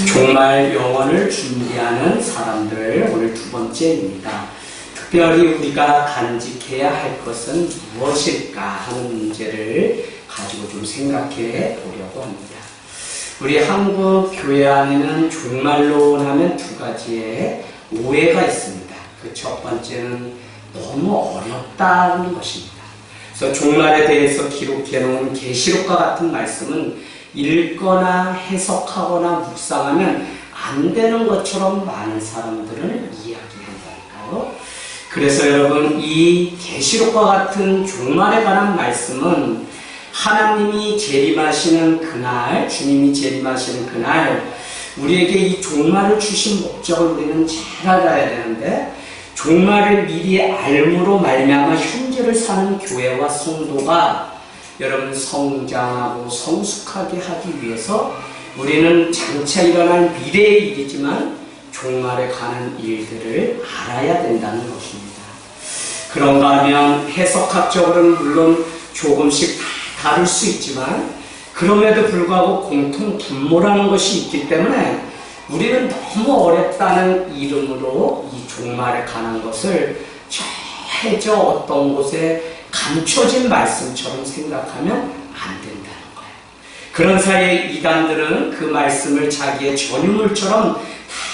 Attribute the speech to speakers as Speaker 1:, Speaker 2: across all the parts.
Speaker 1: 종말 영혼을 준비하는 사람들, 오늘 두 번째입니다. 특별히 우리가 간직해야 할 것은 무엇일까 하는 문제를 가지고 좀 생각해 보려고 합니다. 우리 한국 교회 안에는 종말론 하면 두 가지의 오해가 있습니다. 그 첫 번째는 너무 어렵다는 것입니다. 그래서 종말에 대해서 기록해 놓은 계시록과 같은 말씀은 읽거나 해석하거나 묵상하면 안 되는 것처럼 많은 사람들은 이야기한다니까요. 그래서 여러분, 이 계시록과 같은 종말에 관한 말씀은 하나님이 재림하시는 그날, 주님이 재림하시는 그날, 우리에게 이 종말을 주신 목적을 우리는 잘 알아야 되는데, 종말을 미리 알므로 말미암아 현재를 사는 교회와 성도가 여러분 성장하고 성숙하게 하기 위해서 우리는 장차 일어날 미래의 일이지만 종말에 관한 일들을 알아야 된다는 것입니다. 그런가 하면 해석학적으로는 물론 조금씩 다를 수 있지만 그럼에도 불구하고 공통 분모라는 것이 있기 때문에 우리는 너무 어렵다는 이름으로 이 종말에 관한 것을 해저 어떤 곳에 감춰진 말씀처럼 생각하면 안 된다는 거예요. 그런 사이에 이단들은 그 말씀을 자기의 전유물처럼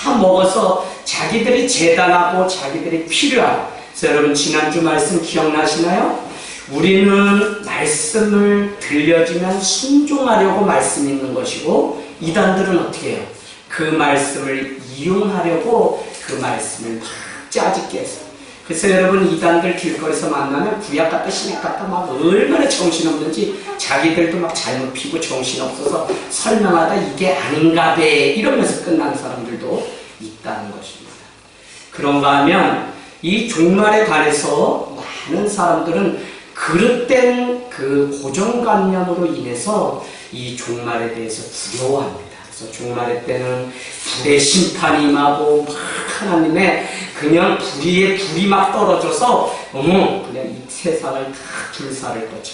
Speaker 1: 다 먹어서 자기들이 재단하고 자기들이 필요한, 그래서 여러분 지난주 말씀 기억나시나요? 우리는 말씀을 들려주면 순종하려고 말씀 있는 것이고 이단들은 어떻게 해요? 그 말씀을 이용하려고 그 말씀을 막 짜집게 해서. 그래서 여러분 이단들 길거리에서 만나면 구약 같다 신약 같다 막 얼마나 정신없는지 자기들도 막 잘못 피고 정신없어서 설명하다 이게 아닌가 배 이러면서 끝나는 사람들도 있다는 것입니다. 그런가 하면 이 종말에 관해서 많은 사람들은 그릇된 그 고정관념으로 인해서 이 종말에 대해서 두려워합니다. 그래서 종말의 때는 불의 심판이 임하고 막 하나님의 그냥 불이 막 떨어져서 그냥 이 세상을 다 불사를 거쳐.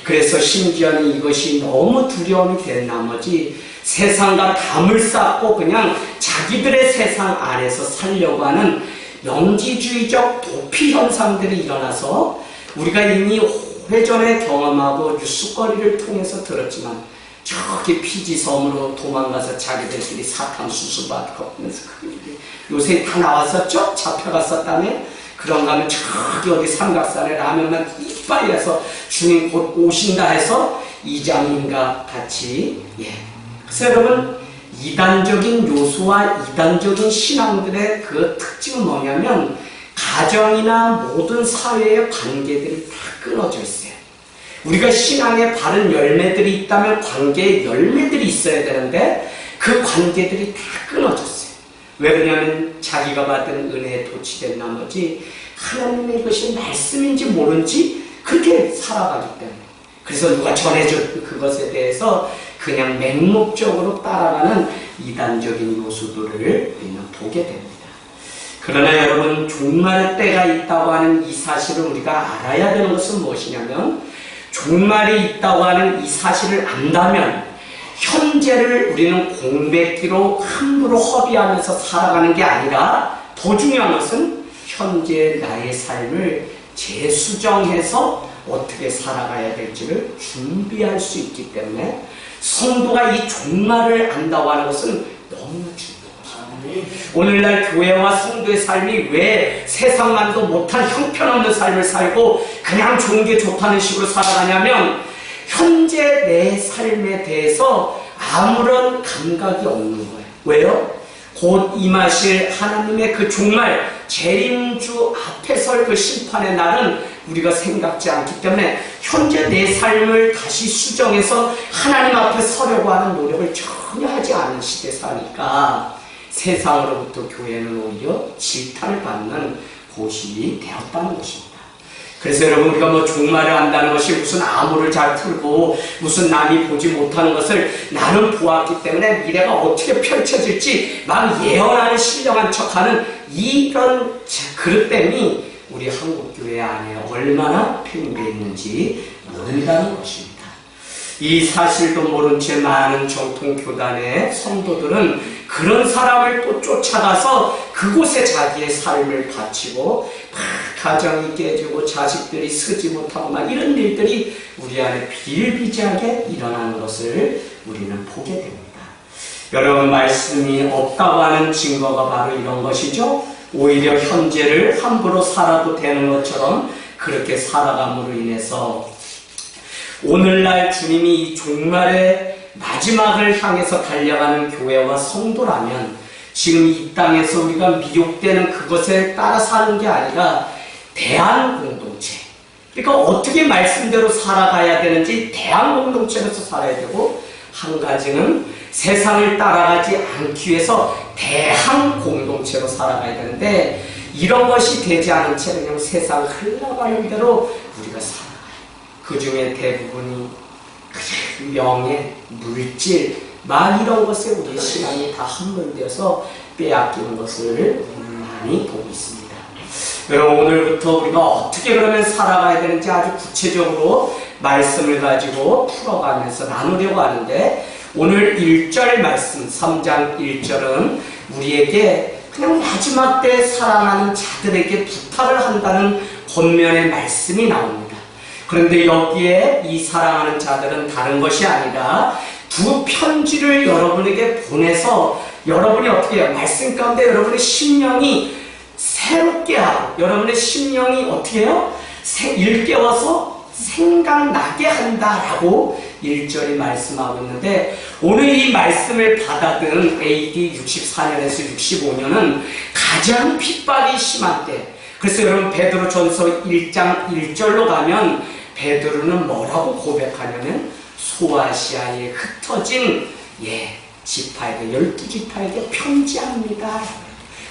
Speaker 1: 그래서 심지어는 이것이 너무 두려움이 된 나머지 세상과 담을 쌓고 그냥 자기들의 세상 안에서 살려고 하는 영지주의적 도피 현상들이 일어나서 우리가 이미 오래전에 경험하고 뉴스거리를 통해서 들었지만 저기 피지섬으로 도망가서 자기들끼리 사탕수수 받고 하면서 요새 다 나왔었죠? 잡혀갔었다며? 그런가 하면 저기 어디 삼각산에 라면만 이빨 해서 주님 곧 오신다 해서 이장님과 같이 그래서 여러분 이단적인 요소와 이단적인 신앙들의 그 특징은 뭐냐면 가정이나 모든 사회의 관계들이 다 끊어져 있어요. 우리가 신앙에 바른 열매들이 있다면 관계의 열매들이 있어야 되는데 그 관계들이 다 끊어졌어요. 왜 그러냐면 자기가 받은 은혜에 도취된 나머지 하나님의 것이 말씀인지 모른지 그렇게 살아가기 때문에 그래서 누가 전해준 그것에 대해서 그냥 맹목적으로 따라가는 이단적인 요소들을 우리는 보게 됩니다. 그러나 여러분 종말의 때가 있다고 하는 이 사실을 우리가 알아야 되는 것은 무엇이냐면 종말이 있다고 하는 이 사실을 안다면 현재를 우리는 공백기로 함부로 허비하면서 살아가는 게 아니라 더 중요한 것은 현재 나의 삶을 재수정해서 어떻게 살아가야 될지를 준비할 수 있기 때문에 성도가 이 종말을 안다고 하는 것은 너무 중요합니다. 오늘날 교회와 성도의 삶이 왜 세상만도 못한 형편없는 삶을 살고 그냥 좋은 게 좋다는 식으로 살아가냐면 현재 내 삶에 대해서 아무런 감각이 없는 거예요. 왜요? 곧 임하실 하나님의 그 종말 재림주 앞에 설 그 심판의 날은 우리가 생각지 않기 때문에 현재 내 삶을 다시 수정해서 하나님 앞에 서려고 하는 노력을 전혀 하지 않은 시대에 사니까 세상으로부터 교회는 오히려 질타를 받는 곳이 되었다는 것입니다. 그래서 여러분 우리가 뭐 종말을 안다는 것이 무슨 암호를 잘 풀고 무슨 남이 보지 못하는 것을 나는 보았기 때문에 미래가 어떻게 펼쳐질지 막 예언하는 신령한 척하는 이런 그릇됨이 우리 한국교회 안에 얼마나 팽배해 있는지 모른다는 것입니다. 이 사실도 모른 채 많은 정통교단의 성도들은 그 그런 사람을 또 쫓아가서 그곳에 자기의 삶을 바치고 막 가정이 깨지고 자식들이 서지 못하고 막 이런 일들이 우리 안에 비일비재하게 일어나는 것을 우리는 보게 됩니다. 여러분, 말씀이 없다고 하는 증거가 바로 이런 것이죠. 오히려 현재를 함부로 살아도 되는 것처럼 그렇게 살아감으로 인해서 오늘날 주님이 이 종말의 마지막을 향해서 달려가는 교회와 성도라면 지금 이 땅에서 우리가 미혹되는 그것에 따라 사는 게 아니라 대한공동체, 그러니까 어떻게 말씀대로 살아가야 되는지 대한공동체로서 살아야 되고, 한 가지는 세상을 따라가지 않기 위해서 대한공동체로 살아가야 되는데, 이런 것이 되지 않은 채 그냥 세상 흘러가는 대로 우리가 살아가요. 그 중에 대부분이 명예, 물질, 막 이런 것에 우리의 신앙이 다 함몰되어서 빼앗기는 것을 많이 보고 있습니다. 여러분, 오늘부터 우리가 어떻게 그러면 살아가야 되는지 아주 구체적으로 말씀을 가지고 풀어가면서 나누려고 하는데, 오늘 1절 말씀, 3장 1절은 우리에게 그냥 마지막 때 살아나는 자들에게 부탁을 한다는 겉면의 말씀이 나옵니다. 그런데 여기에 이 사랑하는 자들은 다른 것이 아니라 두 편지를 여러분에게 보내서 여러분이 어떻게 해요? 말씀 가운데 여러분의 심령이 새롭게 하고, 여러분의 심령이 어떻게 해요? 일깨워서 생각나게 한다라고 1절이 말씀하고 있는데, 오늘 이 말씀을 받아든 AD 64년에서 65년은 가장 핍박이 심한 때, 그래서 여러분 베드로전서 1장 1절로 가면 베드로는 뭐라고 고백하냐면 소아시아에 흩어진 지파에게, 12지파에게 편지합니다.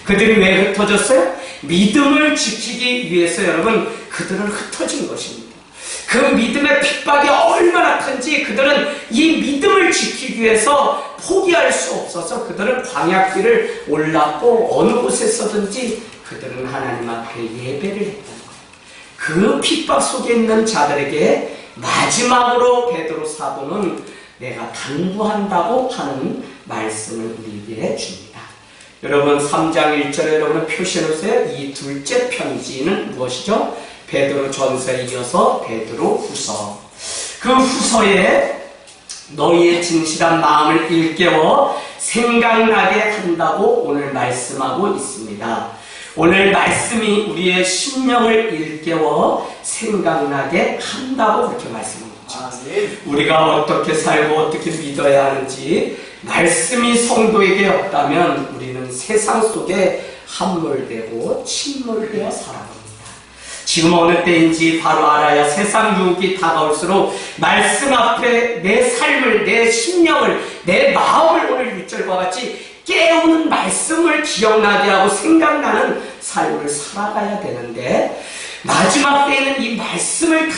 Speaker 1: 그들이 왜 흩어졌어요? 믿음을 지키기 위해서 여러분 그들은 흩어진 것입니다. 그 믿음의 핍박이 얼마나 큰지 그들은 이 믿음을 지키기 위해서 포기할 수 없어서 그들은 광야길을 올랐고 어느 곳에서든지 그들은 하나님 앞에 예배를 했다는 거예요. 그 핍박 속에 있는 자들에게 마지막으로 베드로 사도는 내가 당부한다고 하는 말씀을 우리에게 줍니다. 여러분, 3장 1절에 여러분은 표시해놓으세요. 이 둘째 편지는 무엇이죠? 베드로 전서에 이어서 베드로 후서. 그 후서에 너희의 진실한 마음을 일깨워 생각나게 한다고 오늘 말씀하고 있습니다. 오늘 말씀이 우리의 심령을 일깨워 생각나게 한다고 그렇게 말씀합니다. 우리가 어떻게 살고 어떻게 믿어야 하는지 말씀이 성도에게 없다면 우리는 세상 속에 함몰되고 침몰되어 살아갑니다. 지금 어느 때인지 바로 알아야 세상 유혹이 다가올수록 말씀 앞에 내 삶을, 내 심령을, 내 마음을 오늘 6절과 같이 깨우는 말씀을 기억나게 하고 생각나는 삶을 살아가야 되는데, 마지막 때에는 이 말씀을 다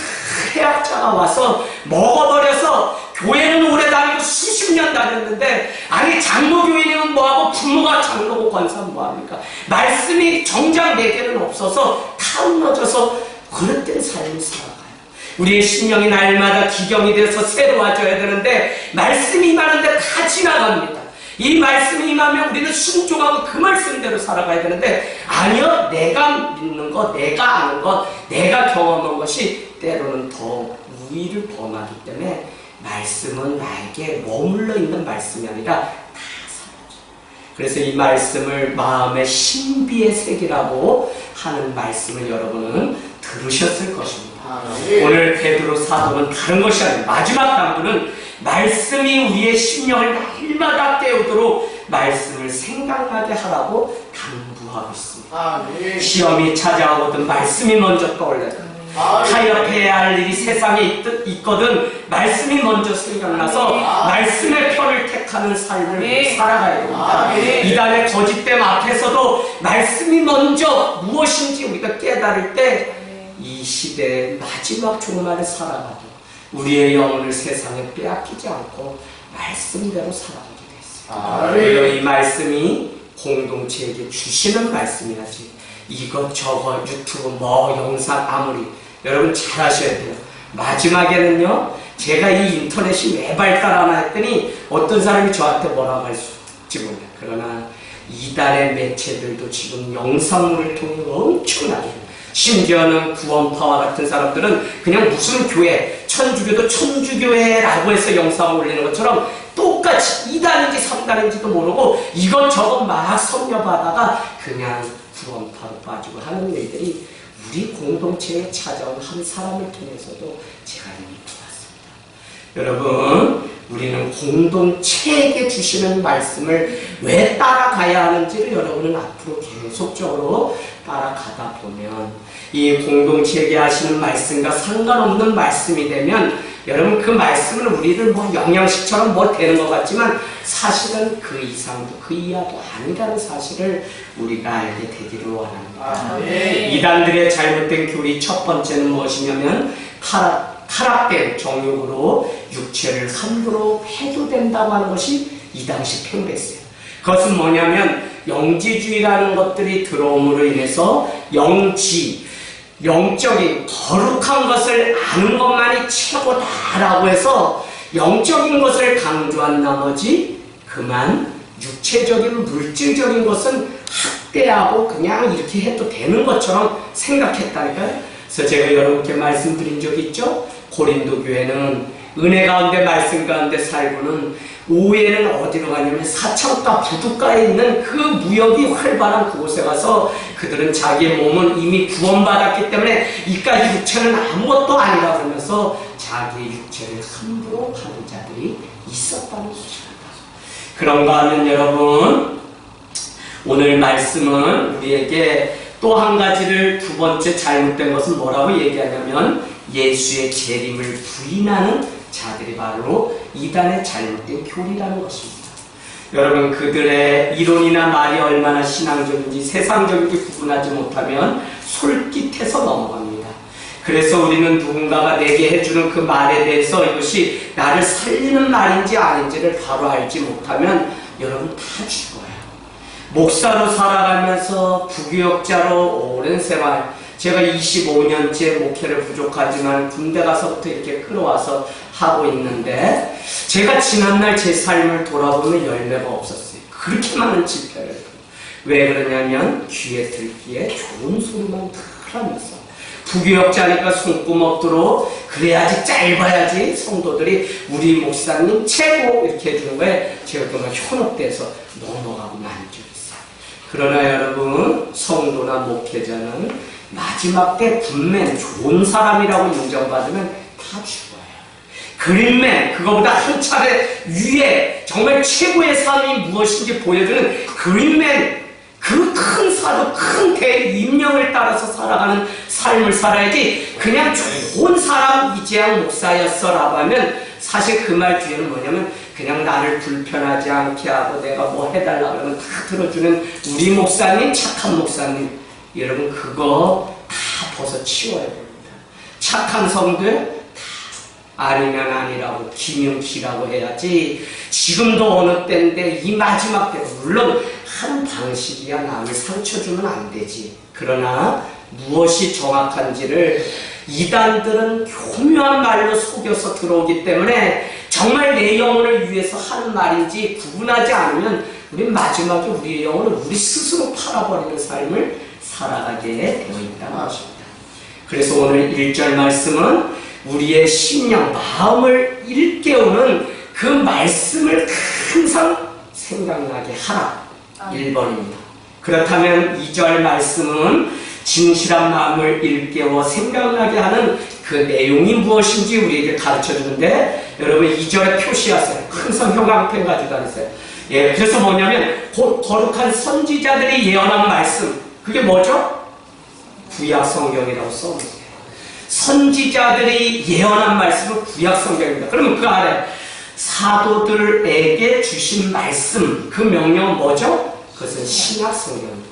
Speaker 1: 해학자가 와서 먹어버려서 교회는 오래 다니고 수십 년 다녔는데, 아니 장로교인이면 뭐하고 부모가 장로고 권사는 뭐합니까? 말씀이 정작 내게는 없어서 다 무너져서 그릇된 삶을 살아가요. 우리의 심령이 날마다 기경이 되어서 새로워져야 되는데 말씀이 임하는데 다 지나갑니다. 이 말씀이 임하면 우리는 순종하고 그 말씀대로 살아가야 되는데, 아니요, 내가 믿는 것, 내가 아는 것, 내가 경험한 것이 때로는 더 우위를 범하기 때문에 말씀은 나에게 머물러 있는 말씀이 아니라 다 사라져요. 그래서 이 말씀을 마음의 신비의 색이라고 하는 말씀을 여러분은 들으셨을 것입니다. 오늘 베드로 사도는 다른 것이 아니라 마지막 당부는 말씀이 우리의 심령을 날마다 깨우도록 말씀을 생각나게 하라고 당부하고 있습니다. 시험이 찾아오거든 말씀이 먼저 떠올려요. 타협해야 할 일이 세상에 있거든 말씀이 먼저 생각나서 말씀의 편을 택하는 삶을 살아가야 됩니다. 이단의 거짓됨 앞에서도 말씀이 먼저 무엇인지 우리가 깨달을 때 이 시대의 마지막 종말을 살아가도 우리의 영혼을 세상에 빼앗기지 않고 말씀대로 살아가게 됐어요. 이 말씀이 공동체에게 주시는 말씀이라지 이것저것 유튜브 영상 아무리 여러분 잘 하셔야 돼요. 마지막에는요, 제가 이 인터넷이 왜 발달하나 했더니 어떤 사람이 저한테 뭐라고 할 수, 몰라. 그러나 이달의 매체들도 지금 영상물을 통해 엄청나게, 심지어는 구원파와 같은 사람들은 그냥 무슨 교회, 천주교도 천주교회라고 해서 영상을 올리는 것처럼 똑같이 2단인지 3단인지도 모르고 이것저것 막 섭렵하다가 그냥 구원파로 빠지고 하는 일들이 우리 공동체에 찾아온 한 사람을 통해서도 제가 이미 보았습니다. 여러분, 우리는 공동체에게 주시는 말씀을 왜 따라가야 하는지를 여러분은 앞으로 계속적으로 따라가다 보면 이 공동체에게 하시는 말씀과 상관없는 말씀이 되면 여러분 그 말씀은 우리를 뭐 영양식처럼 뭐 되는 것 같지만 사실은 그 이상도 그 이하도 아니라는 사실을 우리가 알게 되기를 원합니다. 이단들의 잘못된 교리 첫 번째는 무엇이냐면 타락된 정욕으로 육체를 함부로 해도 된다고 하는 것이 이 당시 팽배했어요. 그것은 뭐냐면 영지주의라는 것들이 들어옴으로 인해서 영적인 거룩한 것을 아는 것만이 최고다라고 해서 영적인 것을 강조한 나머지 그만 육체적인 물질적인 것은 학대하고 그냥 이렇게 해도 되는 것처럼 생각했다니까요. 그래서 제가 여러분께 말씀드린 적 있죠? 고린도 교회는 은혜 가운데 말씀 가운데 살고는 오후에는 어디로 가냐면 사창가 부둣가에 있는 그 무역이 활발한 그곳에 가서 그들은 자기의 몸은 이미 구원받았기 때문에 이까지 육체는 아무것도 아니라 그러면서 자기의 육체를 함부로 하는 자들이 있었다는 것입니다. 그런가 하면 여러분, 오늘 말씀은 우리에게 또 한 가지를 두 번째 잘못된 것은 뭐라고 얘기하냐면 예수의 재림을 부인하는 자들이 바로 이단의 잘못된 교리라는 것입니다. 여러분, 그들의 이론이나 말이 얼마나 신앙적인지 세상적인지 구분하지 못하면 솔깃해서 넘어갑니다. 그래서 우리는 누군가가 내게 해주는 그 말에 대해서 이것이 나를 살리는 말인지 아닌지를 바로 알지 못하면 여러분 다 죽어요. 목사로 살아가면서 부교역자로 오랜 생활, 제가 25년째 목회를 부족하지만 군대 가서부터 이렇게 끌어와서 하고 있는데 제가 지난날 제 삶을 돌아보면 열매가 없었어요. 그렇게 많은 집회를. 왜 그러냐면 귀에 들기에 좋은 소리만 들으면서 부교역자니까 손구멍으로 그래야지 짧아야지 성도들이 우리 목사님 최고 이렇게 해주는 거에 제가 정말 현혹돼서 넘어가고 난 적이 있어요. 그러나 여러분, 성도나 목회자는 마지막 때 굿맨, 좋은 사람이라고 인정받으면 다 죽어요. 그린맨, 그거보다 한 차례 위에 정말 최고의 삶이 무엇인지 보여주는 그린맨, 그 큰 사도, 큰 대인명을 따라서 살아가는 삶을 살아야지 그냥 좋은 사람 이재양 목사였어 라고 하면 사실 그 말 뒤에는 뭐냐면 그냥 나를 불편하지 않게 하고 내가 뭐 해달라고 하면 다 들어주는 우리 목사님, 착한 목사님, 여러분 그거 다 벗어 치워야 됩니다. 착한 성도들 다 아니면 아니라고 기명키라고 해야지. 지금도 어느 때인데 이 마지막 때 물론 한 방식이야 남을 상처 주면 안 되지. 그러나 무엇이 정확한지를 이단들은 교묘한 말로 속여서 들어오기 때문에 정말 내 영혼을 위해서 하는 말인지 구분하지 않으면 우리 마지막에 우리의 영혼을 우리 스스로 팔아버리는 삶을 살아가게 되어 있다는 것입니다. 그래서 오늘 1절 말씀은 우리의 심령, 마음을 일깨우는 그 말씀을 항상 생각나게 하라. 1번입니다. 그렇다면 2절 말씀은 진실한 마음을 일깨워 생각나게 하는 그 내용이 무엇인지 우리에게 가르쳐 주는데 여러분 2절에 표시하세요. 항상 형광펜 가지고 다니세요. 예, 그래서 뭐냐면 곧 거룩한 선지자들이 예언한 말씀, 그게 뭐죠? 구약 성경이라고 써놓으세요. 선지자들이 예언한 말씀은 구약 성경입니다. 그러면 그 아래 사도들에게 주신 말씀, 그 명령은 뭐죠? 그것은 신약 성경입니다.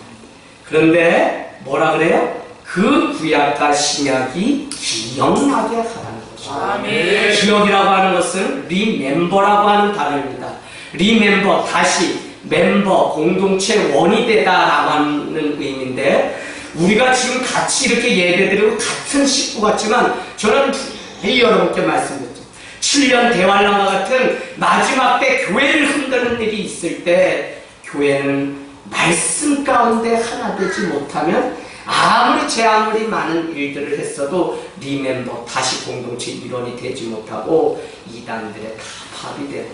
Speaker 1: 그런데 뭐라 그래요? 그 구약과 신약이 기억나게 하라는 거죠. 아멘. 기억이라고 하는 것은 리멤버라고 하는 단어입니다. 리멤버, 다시 멤버, 공동체 원이 되다라고 하는 의미인데 우리가 지금 같이 이렇게 예배드리고 같은 식구 같지만 저는 여러분께 말씀드렸죠. 7년 대환란과 같은 마지막 때 교회를 흔드는 일이 있을 때 교회는 말씀 가운데 하나 되지 못하면 아무리 많은 일들을 했어도 리멤버 다시 공동체 일원이 되지 못하고 이단들의 다 밥이 되고,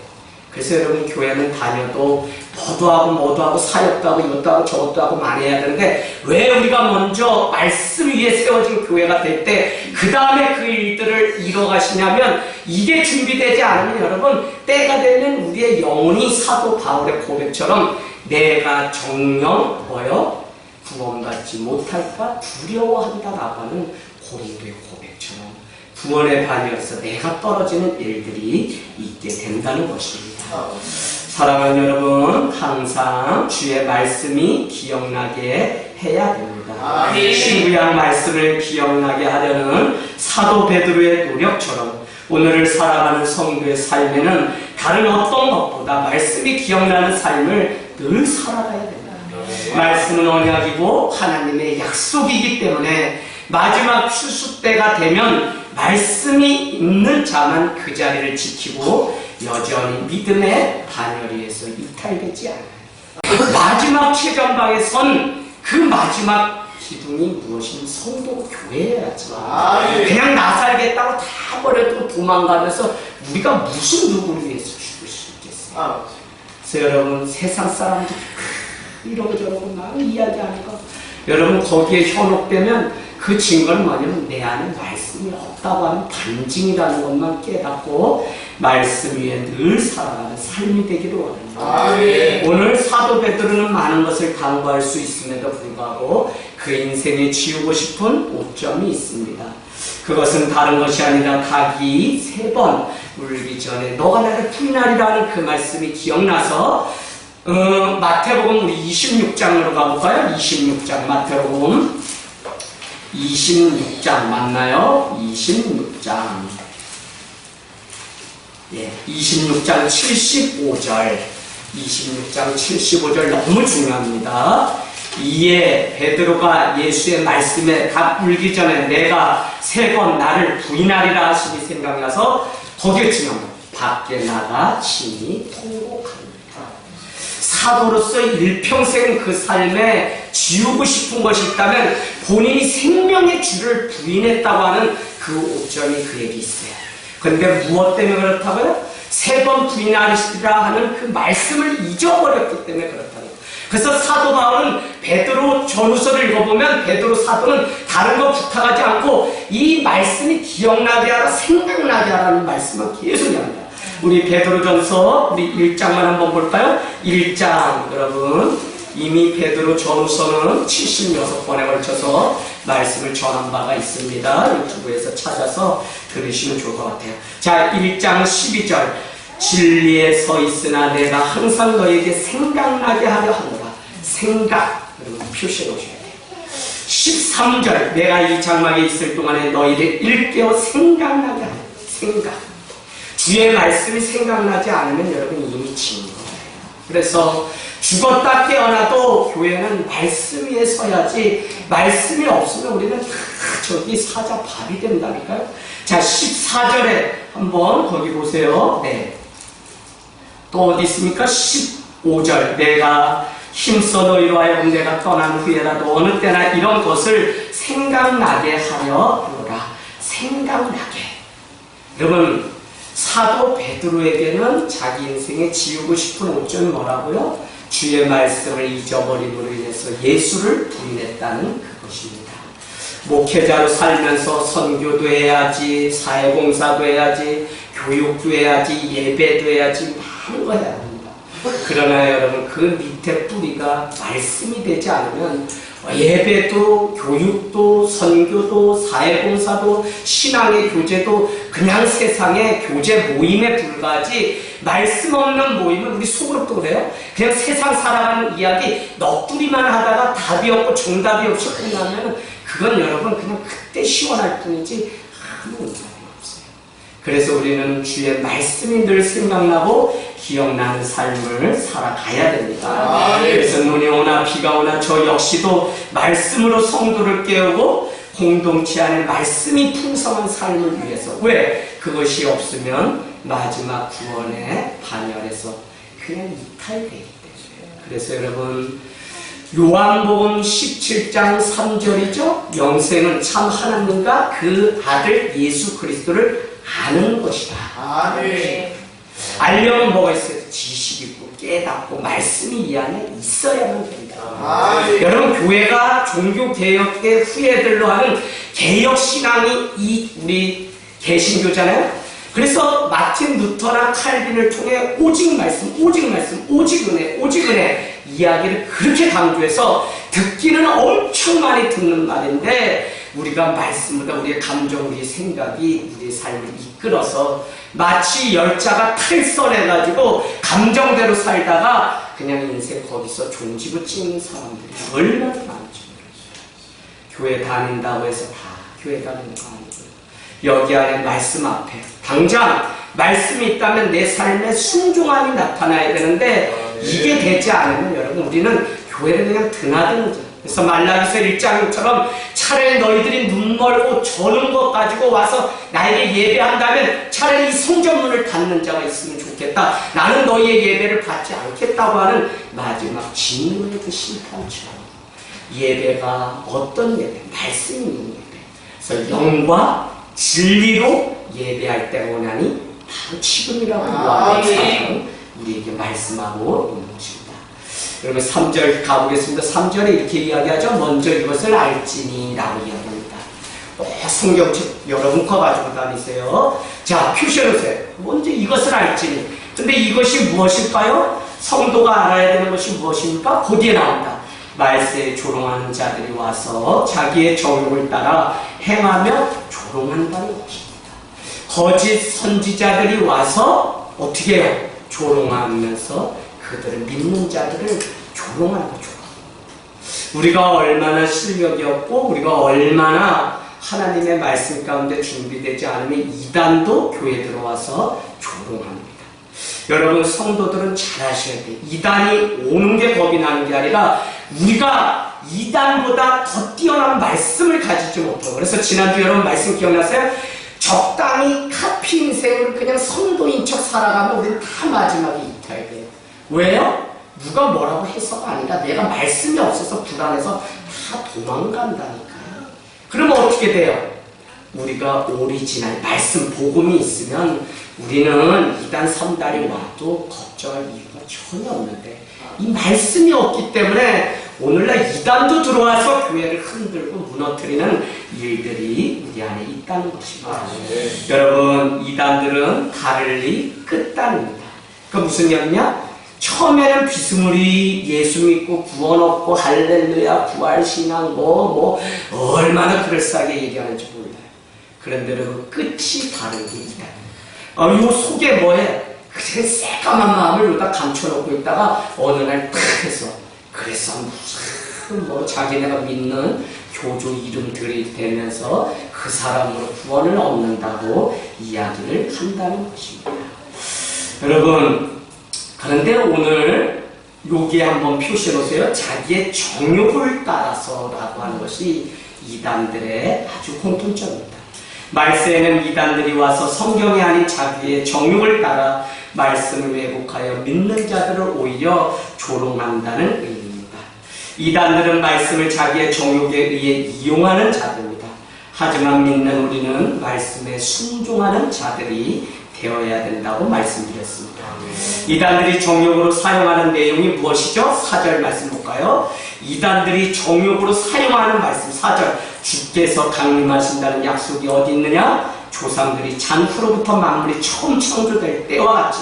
Speaker 1: 그래서 여러분 교회는 다녀도 뭐도 하고 사역도 하고 이것도 하고 저것도 하고 많이 해야 되는데 왜 우리가 먼저 말씀 위에 세워진 교회가 될 때 그 다음에 그 일들을 이뤄가시냐면 이게 준비되지 않으면 여러분 때가 되면 우리의 영혼이 사도 바울의 고백처럼 내가 정녕 구원받지 못할까 두려워한다라고 하는 고린도의 고백처럼 구원의 반이어서 내가 떨어지는 일들이 있게 된다는 것입니다. 사랑하는 여러분, 항상 주의 말씀이 기억나게 해야 됩니다. 신구약 말씀을 기억나게 하려는 사도 베드로의 노력처럼 오늘을 살아가는 성도의 삶에는 다른 어떤 것보다 말씀이 기억나는 삶을 늘 살아가야 됩니다. 말씀은 언약이고 하나님의 약속이기 때문에 마지막 추수 때가 되면 말씀이 있는 자만 그 자리를 지키고 여전히 믿음의 반열위에서 이탈되지 않아요. 마지막 최전방에 선 그 마지막 기둥이 무엇인 성도 교회여야지. 그냥 나 살겠다고 다 버려두고 도망가면서 우리가 무슨 누구를 위해서 죽을 수 있겠어요. 그래서 여러분 세상 사람들 이러고 저러고 막 이야기하니까 여러분 거기에 현혹되면 그 증거는 뭐냐면 내 안에 말씀이 없다고 하는 반증이라는 것만 깨닫고 말씀 위에 늘 살아가는 삶이 되기를 원합니다. 오늘 사도 베드로는 많은 것을 당부할 수 있음에도 불구하고 그 인생에 지우고 싶은 오점이 있습니다. 그것은 다른 것이 아니라 닭이 3번 울기 전에 너가 나를 부인하리라는 그 말씀이 기억나서 마태복음 우리 26장으로 가볼까요? 26장 마태복음 26장 맞나요? 26장 26장 75절 26장 75절 너무 중요합니다. 이에 베드로가 예수의 말씀에 닭 울기 전에 내가 3번 나를 부인하리라 하시니 생각나서 거기에 중요한 거 밖에 나가 친히 통곡합니다. 사도로서 일평생 그 삶에 지우고 싶은 것이 있다면 본인이 생명의 주를 부인했다고 하는 그 오점이 그에게 있어요. 그런데 무엇 때문에 그렇다고요? 3번 부인하리라 하는 그 말씀을 잊어버렸기 때문에 그렇다고요. 그래서 사도 바울은 베드로 전후서를 읽어보면 베드로 사도는 다른 거 부탁하지 않고 이 말씀이 기억나게 하라, 생각나게 하라는 말씀을 계속 합니다. 우리 베드로전서 우리 1장만 한번 볼까요? 1장 여러분 이미 베드로 전후서는 76번에 걸쳐서 말씀을 전한 바가 있습니다. 유튜브에서 찾아서 들으시면 좋을 것 같아요. 자, 1장 12절 진리에 서 있으나 내가 항상 너에게 생각나게 하려 하노라. 생각 여러분 표시해 놓으셔야 돼요. 13절 내가 이 장막에 있을 동안에 너희를 일깨워 생각나게 하라. 생각 주의 말씀이 생각나지 않으면 여러분 이미 진 거예요. 그래서 죽었다 깨어나도 교회는 말씀 위에 서야지 말씀이 없으면 우리는 저기 사자 밥이 된다니까요. 자 14절에 한번 거기 보세요. 네. 또 어디 있습니까? 15절 내가 힘써 너희로 하여금 내가 떠난 후에라도 어느 때나 이런 것을 생각나게 하려 하노라. 생각나게. 여러분 사도 베드로에게는 자기 인생에 지우고 싶은 오점이 뭐라고요? 주의 말씀을 잊어버림으로 인해서 예수를 부인했다는 그것입니다. 목회자로 살면서 선교도 해야지, 사회봉사도 해야지, 교육도 해야지, 예배도 해야지, 많은 거 해야 합니다. 그러나 여러분 그 밑에 뿌리가 말씀이 되지 않으면 예배도 교육도 선교도 사회봉사도 신앙의 교제도 그냥 세상의 교제 모임에 불과하지 말씀 없는 모임은 우리 속으로도 그래요. 그냥 세상 살아가는 이야기 넋두리만 하다가 답이 없고 정답이 없이 끝나면 그건 여러분 그냥 그때 시원할 뿐이지 아무 의미가 없어요. 그래서 우리는 주의 말씀이 늘 생각나고 기억나는 삶을 살아가야 됩니다. 그래서 눈이 오나 비가 오나 저 역시도 말씀으로 성도를 깨우고 공동체 안에 말씀이 풍성한 삶을 위해서. 왜? 그것이 없으면 마지막 구원의 반열에서 그냥 이탈되기 때문에. 그래서 여러분, 요한복음 17장 3절이죠. 영생은 참 하나님과 그 아들 예수 그리스도를 아는 것이다.
Speaker 2: 아멘.
Speaker 1: 알려면 뭐가 있어요? 지식 있고 깨닫고 말씀이 이 안에 있어야만 된다. 여러분, 교회가 종교개혁의 후예들로 하는 개혁신앙이 이 우리 개신교잖아요. 그래서 마틴 루터나 칼빈을 통해 오직 말씀, 오직 말씀, 오직 은혜, 오직 은혜 이야기를 그렇게 강조해서 듣기는 엄청 많이 듣는 말인데, 우리가 말씀보다 우리의 감정, 우리의 생각이 우리의 삶을 이끌어서 마치 열차가 탈선해가지고 감정대로 살다가 그냥 인생 거기서 종지부 찍는 사람들이 얼마나 많은지 모르겠어요. 교회 다닌다고 해서 다 교회 다니는 거 아니고요. 여기 안에 말씀 앞에 당장 말씀이 있다면 내 삶에 순종함이 나타나야 되는데, 이게 되지 않으면 여러분, 우리는 교회를 그냥 드나드는 거죠. 그래서 말라기서 1장처럼 차라리 너희들이 눈 멀고 저는 것 가지고 와서 나에게 예배한다면 차라리 이 성전문을 닫는 자가 있으면 좋겠다. 나는 너희의 예배를 받지 않겠다고 하는 마지막 진노의 그 심판처럼, 예배가 어떤 예배? 말씀이 있는 예배. 그래서 영과 진리로 예배할 때가 오나니 바로 지금이라고 요한의 우리에게 말씀하고 있는 것입니다. 여러분, 3절 가보겠습니다. 3절에 이렇게 이야기하죠. 먼저 이것을 알지니 라고 이야기합니다. 성경책 여러분 거 가지고 다니세요. 자, 표시해놓으세요. 먼저 이것을 알지니. 근데 이것이 무엇일까요? 성도가 알아야 되는 것이 무엇입니까? 곧이에 나온다. 말세에 조롱하는 자들이 와서 자기의 정욕을 따라 행하며 조롱한다는 것입니다. 거짓 선지자들이 와서 어떻게 해요? 조롱하면서 그들을 믿는 자들을 조롱하는 거죠. 우리가 얼마나 실력이 없고 우리가 얼마나 하나님의 말씀 가운데 준비되지 않으면 이단도 교회에 들어와서 조롱합니다. 여러분, 성도들은 잘 아셔야 돼요. 이단이 오는 게 겁이 나는 게 아니라 우리가 이단보다 더 뛰어난 말씀을 가지지 못하고. 그래서 지난주 여러분 말씀 기억나세요? 적당히 카피 인생을 그냥 성도인 척 살아가면 우리는 다 마지막에 이탈돼요. 왜요? 누가 뭐라고 해서가 아니라 내가 말씀이 없어서 불안해서 다 도망간다니까요. 그러면 어떻게 돼요? 우리가 오리지널 말씀 복음이 있으면 우리는 이단 3달이 와도 걱정할 이유가 전혀 없는데, 이 말씀이 없기 때문에 오늘날 이단도 들어와서 교회를 흔들고 무너뜨리는 일들이 우리 안에 있다는 것입니다. 여러분, 이단들은 달리 끝단입니다. 그 무슨 얘기냐? 처음에는 비스무리 예수 믿고 구원 얻고 할렐루야 부활신앙 얼마나 그럴싸하게 얘기하는지 몰라요. 그런데 그 끝이 다른 게 있다. 요 속에 뭐해? 그냥 새까만 마음을 여기다 감춰놓고 있다가 어느 날 탁 해서, 그래서 무슨 자기네가 믿는 교조 이름 들이대면서 그 사람으로 구원을 얻는다고 이야기를 한다는 것입니다. 여러분, 그런데 오늘 여기에 한번 표시해 놓으세요. 자기의 정욕을 따라서라고 하는 것이 이단들의 아주 공통점입니다. 말세에는 이단들이 와서 성경이 아닌 자기의 정욕을 따라 말씀을 왜곡하여 믿는 자들을 오히려 조롱한다는 의미입니다. 이단들은 말씀을 자기의 정욕에 의해 이용하는 자들입니다. 하지만 믿는 우리는 말씀에 순종하는 자들이 되어야 된다고 말씀드렸습니다. 이단들이 정욕으로 사용하는 내용이 무엇이죠? 4절 말씀 볼까요? 이단들이 정욕으로 사용하는 말씀 4절, 주께서 강림하신다는 약속이 어디 있느냐? 조상들이 잔후로부터 만물이 처음 창조될 때와 같이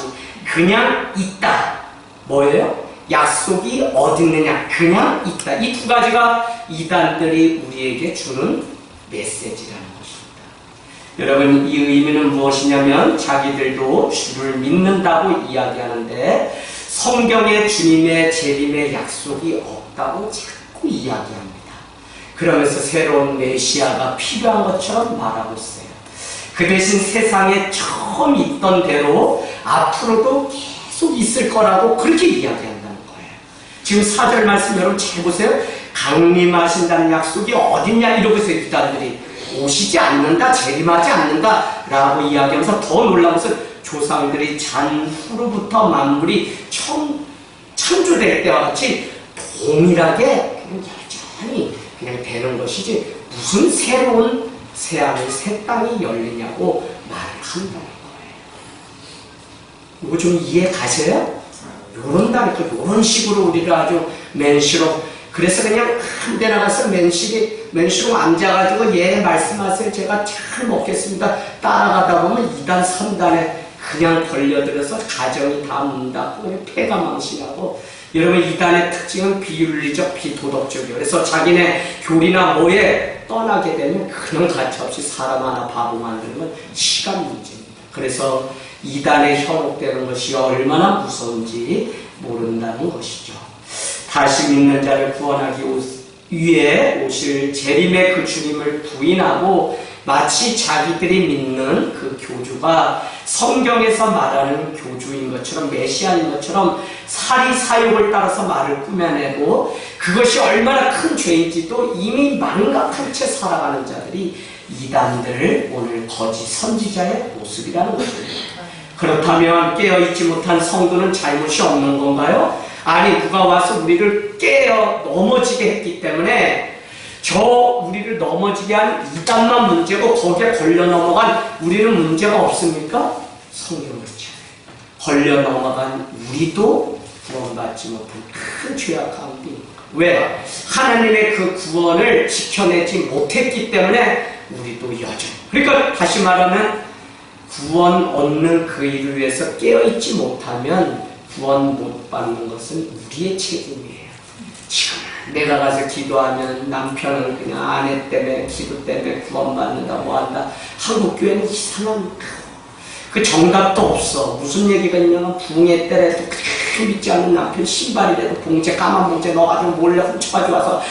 Speaker 1: 그냥 있다. 뭐예요? 약속이 어디 있느냐? 그냥 있다. 이 두 가지가 이단들이 우리에게 주는 메시지라는 것입니다. 여러분, 이 의미는 무엇이냐면 자기들도 주를 믿는다고 이야기하는데 성경에 주님의 재림의 약속이 없다고 자꾸 이야기합니다. 그러면서 새로운 메시아가 필요한 것처럼 말하고 있어요. 그 대신 세상에 처음 있던 대로 앞으로도 계속 있을 거라고 그렇게 이야기한다는 거예요. 지금 4절 말씀 여러분 잘 보세요. 강림하신다는 약속이 어딨냐 이러고 있어요. 이단들이 오시지 않는다, 재림하지 않는다 라고 이야기하면서 더 놀라운 것은 조상들이 잔 후로부터 만물이 창조될 때와 같이 동일하게 그냥 여전히 그냥 되는 것이지 무슨 새로운 새하늘 새 땅이 열리냐고 말을 한다는 거예요. 이거 좀 이해 가세요? 요런다니까 요런 식으로 우리를 아주 맨시로 그래서 그냥 한 데 나가서 맨시로 앉아가지고 예 말씀하세요. 제가 잘 먹겠습니다. 따라가다 보면 2단 3단에 그냥 걸려들어서 가정이 다 문 닫고 폐가 망신하고 여러분 이단의 특징은 비윤리적 비도덕적이에요. 그래서 자기네 교리나 뭐에 떠나게 되면 그냥 가차없이 사람 하나 바보 만드는 건 시간 문제입니다. 그래서 이단에 현혹되는 것이 얼마나 무서운지 모른다는 것이죠. 다시 믿는 자를 구원하기 위해 오실 재림의 그 주님을 부인하고 마치 자기들이 믿는 그 교주가 성경에서 말하는 교주인 것처럼 메시아인 것처럼 사리사욕을 따라서 말을 꾸며내고 그것이 얼마나 큰 죄인지도 이미 망각한 채 살아가는 자들이 이단들 오늘 거짓 선지자의 모습이라는 것입니다. 그렇다면 깨어있지 못한 성도는 잘못이 없는 건가요? 아니 누가 와서 우리를 깨어 넘어지게 했기 때문에 우리를 넘어지게 한 이단만 문제고 거기에 걸려 넘어간 우리는 문제가 없습니까? 성경은 그렇지 않아요. 걸려 넘어간 우리도 구원받지 못한 큰 죄악 가운데 왜? 하나님의 그 구원을 지켜내지 못했기 때문에 우리도 여전히 그러니까 다시 말하면 구원 얻는 그 일을 위해서 깨어있지 못하면 구원 못 받는 것은 우리의 책임이에요. 지금 내가 가서 기도하면 남편은 그냥 아내 때문에 기도 때문에 구원받는다 뭐한다. 한국 교회는 이상한 그 정답도 없어. 무슨 얘기가 있냐면 붕에 때려도 믿지 않는 남편 신발이라도 봉제 까만 봉제 넣어가지고 몰래 훔쳐가지고 와서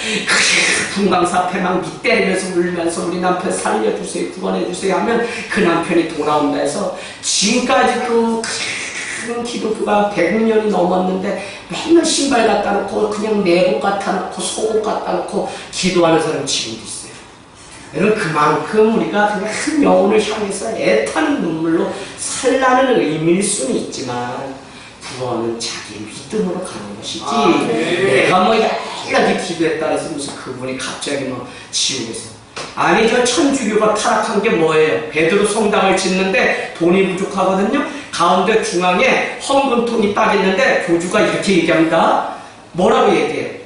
Speaker 1: 분강사 패망 밑 때리면서 울면서 우리 남편 살려주세요 구원해주세요 하면 그 남편이 돌아온다 해서 지금까지도 큰 기독교가 100년이 넘었는데 맨날 신발 갖다 놓고 그냥 내복 갖다 놓고 속옷 갖다 놓고 기도하는 사람이 지금도 있어요. 여러분 그만큼 우리가 그냥 큰 영혼을 향해서 애타는 눈물로 살라는 의미일 수는 있지만 구원은 자기 믿음으로 가는 것이지 내가 뭐 열심히 기도했다 해서 무슨 그분이 갑자기 뭐 지옥에서 아니 저 천주교가 타락한 게 뭐예요? 베드로 성당을 짓는데 돈이 부족하거든요. 가운데 중앙에 헌금통이 딱 있는데 교주가 이렇게 얘기합니다. 뭐라고 얘기해요?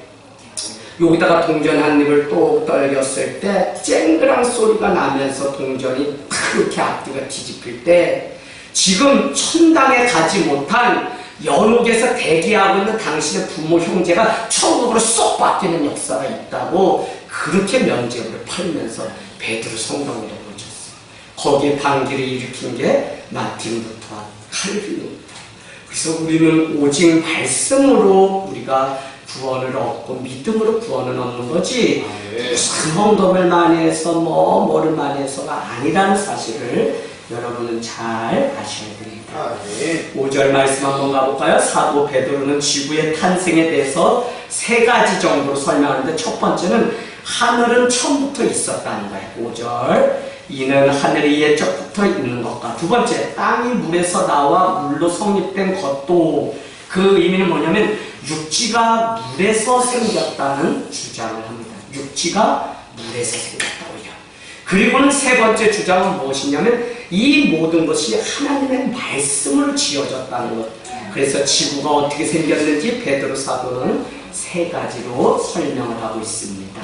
Speaker 1: 여기다가 동전 한 입을 똑 떨겼을 때 쨍그랑 소리가 나면서 동전이 그렇게 앞뒤가 뒤집힐 때 지금 천당에 가지 못한 연옥에서 대기하고 있는 당신의 부모 형제가 천국으로 쏙 바뀌는 역사가 있다고 그렇게 면죄부를 팔면서 베드로 성당이라고 쳤어요. 거기에 반기를 일으킨 게 마틴 루터 칼빈입니다. 그래서 우리는 오직 말씀으로 우리가 구원을 얻고 믿음으로 구원을 얻는 거지 무슨 헌금을 많이 해서 뭐를 많이 해서가 아니라는 사실을 여러분은 잘 아셔야 됩니다. 5절 말씀 한번 가볼까요? 사도 베드로는 지구의 탄생에 대해서 3가지 정도로 설명하는데 첫 번째는 하늘은 처음부터 있었다는 거예요. 5절 이는 하늘이 예적부터 있는 것과 두 번째 땅이 물에서 나와 물로 성립된 것도 그 의미는 뭐냐면 육지가 물에서 생겼다는 주장을 합니다. 육지가 물에서 생겼다고요. 그리고는 세 번째 주장은 무엇이냐면 이 모든 것이 하나님의 말씀으로 지어졌다는 것. 그래서 지구가 어떻게 생겼는지 베드로 사도는 3가지로 설명을 하고 있습니다.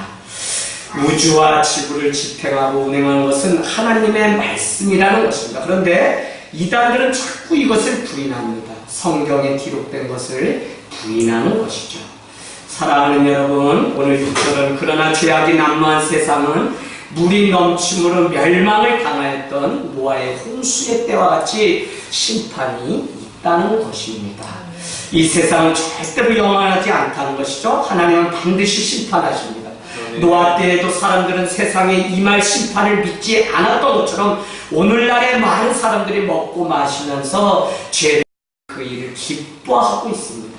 Speaker 1: 우주와 지구를 지탱하고 운행하는 것은 하나님의 말씀이라는 것입니다. 그런데 이단들은 자꾸 이것을 부인합니다. 성경에 기록된 것을 부인하는 것이죠. 사랑하는 여러분, 오늘 6절은 그러나 죄악이 난무한 세상은 물이 넘침으로 멸망을 당하였던 노아의 홍수의 때와 같이 심판이 있다는 것입니다. 이 세상은 절대로 영원하지 않다는 것이죠. 하나님은 반드시 심판하십니다. 노아 때에도 사람들은 세상에 임할 심판을 믿지 않았던 것처럼 오늘날에 많은 사람들이 먹고 마시면서 죄 그 일을 기뻐하고 있습니다.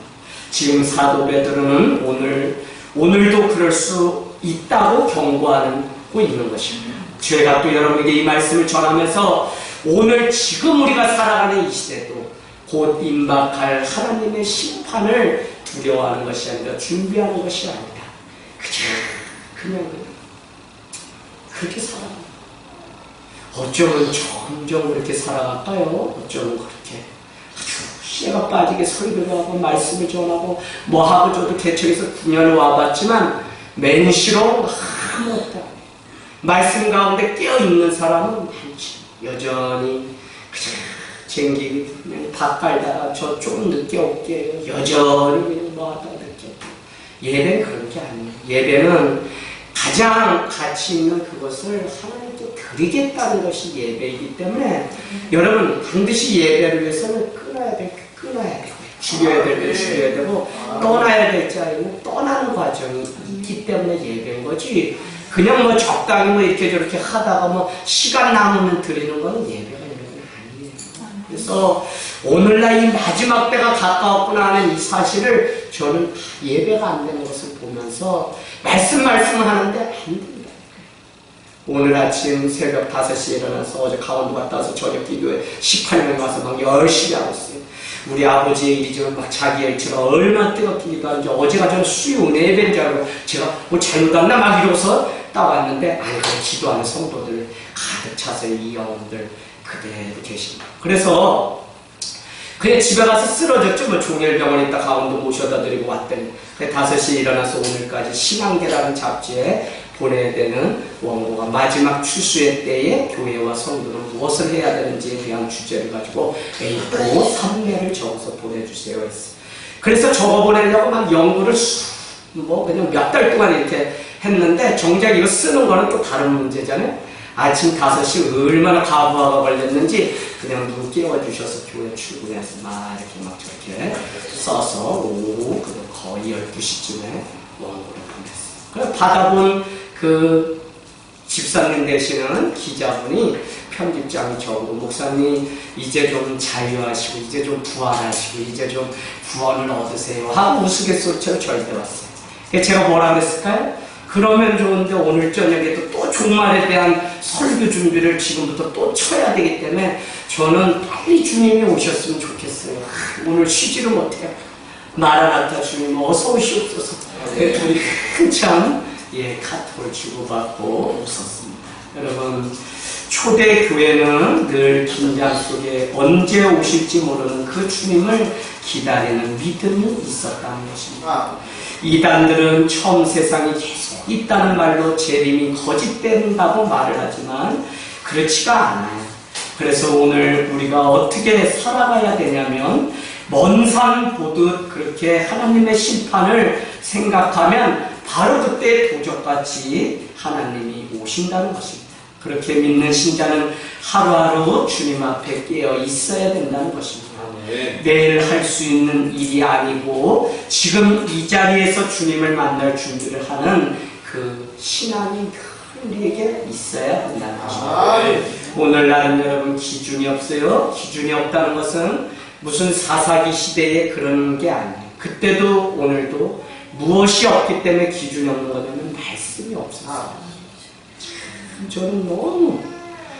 Speaker 1: 지금 사도 베드로는 오늘 오늘도 그럴 수 있다고 경고하고 있는 것입니다. 제가 또 여러분에게 이 말씀을 전하면서 오늘 지금 우리가 살아가는 이 시대도 곧 임박할 하나님의 심판을 두려워하는 것이 아니라 준비하는 것이 아니라 그냥 그렇게 살아갑니다. 어쩌면 점점 그렇게 살아갈까요? 어쩌면 그렇게 아주 씨가 빠지게 설교를 하고 말씀을 전하고 뭐하고 저도 개척에서 9년을 와봤지만 맨시로 아무것도 안 해요. 말씀 가운데 깨어있는 사람은 많지. 여전히 쟁기기 그냥 다 깔다가 저 좀 늦게 올게요. 여전히 그냥 뭐하다가 늦게 예배는 그런 게 아니에요. 예배는 가장 가치 있는 그것을 하나님께 드리겠다는 것이 예배이기 때문에 여러분 반드시 예배를 위해서는 끊어야 되고 죽여야 될 때 죽여야 되고 떠나야 될 자리는 떠나는 과정이 있기 때문에 예배인 거지. 그냥 뭐 적당히 뭐 이렇게 저렇게 하다가 뭐 시간 남으면 드리는 거는 예배가 이런 건 아니에요. 그래서 오늘날 이 마지막 때가 가까웠구나 하는 이 사실을 저는 예배가 안 되는 것을 보면서 말씀을 하는데 안 됩니다. 오늘 아침 새벽 5시에 일어나서 어제 강원도 갔다 와서 저녁 기도에 18명 가서 막 열심히 하고 있어요. 우리 아버지의 일이지만 막 자기 일처럼 얼마나 뜨겁게 기도하는지 어제가 저는 수요 은혜의 줄 알고 제가 뭐 잘못했나 막 이러고서 따왔는데 아니 그 기도하는 성도들 가득 차서 이 영혼들 그대로 계십니다. 그래서 그냥 집에 가서 쓰러졌죠. 뭐 종일병원에 있다 강원도 모셔다 드리고 왔더니 5시에 일어나서 오늘까지 신앙계라는 잡지에 보내야 되는 원고가 마지막 추수의 때에 교회와 성도는 무엇을 해야 되는지에 대한 주제를 가지고 A4 3매를 적어서 보내주세요 했어요. 그래서 적어 보내려고 막 연구를 뭐 그냥 몇 달 동안 이렇게 했는데 정작 이거 쓰는 거는 또 다른 문제잖아요. 아침 5시 얼마나 가부하가 걸렸는지 그냥 누구 깨워주셔서 교회 출근해서 막 이렇게 막 저렇게 써서 오후 거의 12시쯤에 원고를 보냈어요. 그래서 받아본 그 집사님 되시는 기자분이 편집장이 적고 목사님 이제 좀 자유하시고 이제 좀 부활하시고 이제 좀 구원을 얻으세요 하고 우스갯소리처럼 저한테 왔어요. 그래서 제가 뭐라 그랬을까요? 그러면 좋은데 오늘 저녁에도 또 종말에 대한 설교 준비를 지금부터 또 쳐야 되기 때문에 저는 빨리 주님이 오셨으면 좋겠어요. 오늘 쉬지를 못해요. 마라나타 주님 어서 오시옵소서. 둘이 한참 카톡을 주고받고 웃었습니다. 여러분 초대 교회는 늘 긴장 속에 언제 오실지 모르는 그 주님을 기다리는 믿음이 있었다는 것입니다. 이단들은 처음 세상이 계속 있다는 말로 재림이 거짓된다고 말을 하지만 그렇지가 않아요. 그래서 오늘 우리가 어떻게 살아가야 되냐면 먼 산 보듯 그렇게 하나님의 심판을 생각하면 바로 그때 도적같이 하나님이 오신다는 것입니다. 그렇게 믿는 신자는 하루하루 주님 앞에 깨어 있어야 된다는 것입니다. 내일 할 수 있는 일이 아니고 지금 이 자리에서 주님을 만날 준비를 하는 그 신앙이 우리에게 있어야 된다는 것입니다. 오늘날은 여러분 기준이 없어요. 기준이 없다는 것은 무슨 사사기 시대에 그런 게 아니에요. 그때도 오늘도 무엇이 없기 때문에 기준이 없는 거냐면 말씀이 없어요. 저는 너무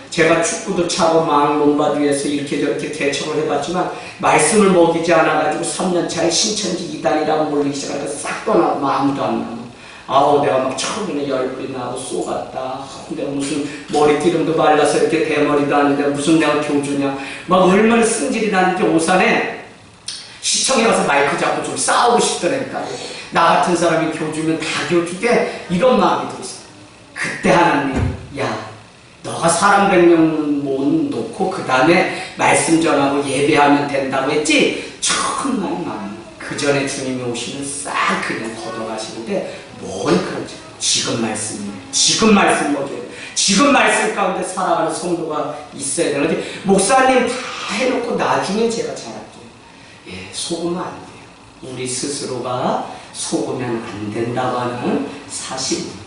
Speaker 1: 제가 축구도 차고 막 롬바디에서 이렇게 저렇게 개척을 해봤지만 말씀을 먹이지 않아가지고 3년차에 신천지 2단이라고 몰리기 시작하니까 싹 떠나고 아무도 안 나고 아우 내가 막 처음에는 열불이 나고 쏘갔다. 내가 무슨 머리기름도 발라서 이렇게 대머리도 아닌데 무슨 내가 교주냐 막 얼마나 승질이 나는지 오산에 시청에 가서 마이크 잡고 좀 싸우고 싶더라니까. 나 같은 사람이 교주면 다 교주대 이런 마음이 들었어요. 그때 하나님 야 너가 사람 100명 놓고 그 다음에 말씀 전하고 예배하면 된다고 했지? 정말 마음 그 전에 주님이 오시면 싹 그냥 걷어가시는데 뭘 그런지 지금 말씀이에요. 지금 말씀 먹여요. 지금 말씀 가운데 살아가는 성도가 있어야 되는데 목사님 다 해놓고 나중에 제가 잘할게요. 속으면 안 돼요. 우리 스스로가 속으면 안 된다고 하는 사실입니다.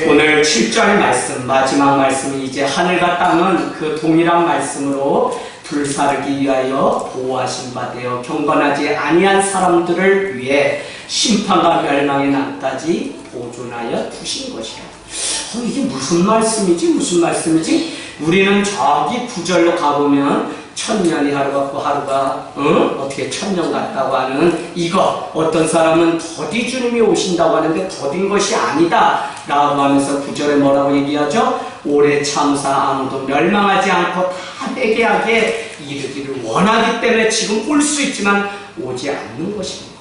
Speaker 1: 오늘 7절 말씀 마지막 말씀이 이제 하늘과 땅은 그 동일한 말씀으로 불사르기 위하여 보호하신 바 되어 경건하지 아니한 사람들을 위해 심판과 멸망의 날까지 보존하여 두신 것이라. 이게 무슨 말씀이지? 무슨 말씀이지? 우리는 저기 구절로 가보면 천년이 하루 같고 하루가 어떻게 천년 같다고 하는 이거, 어떤 사람은 더디 주님이 오신다고 하는데 더딘 것이 아니다 라고 하면서 구절에 뭐라고 얘기하죠? 오래 참사 아무도 멸망하지 않고 다 회개하게 이르기를 원하기 때문에 지금 올 수 있지만 오지 않는 것입니다.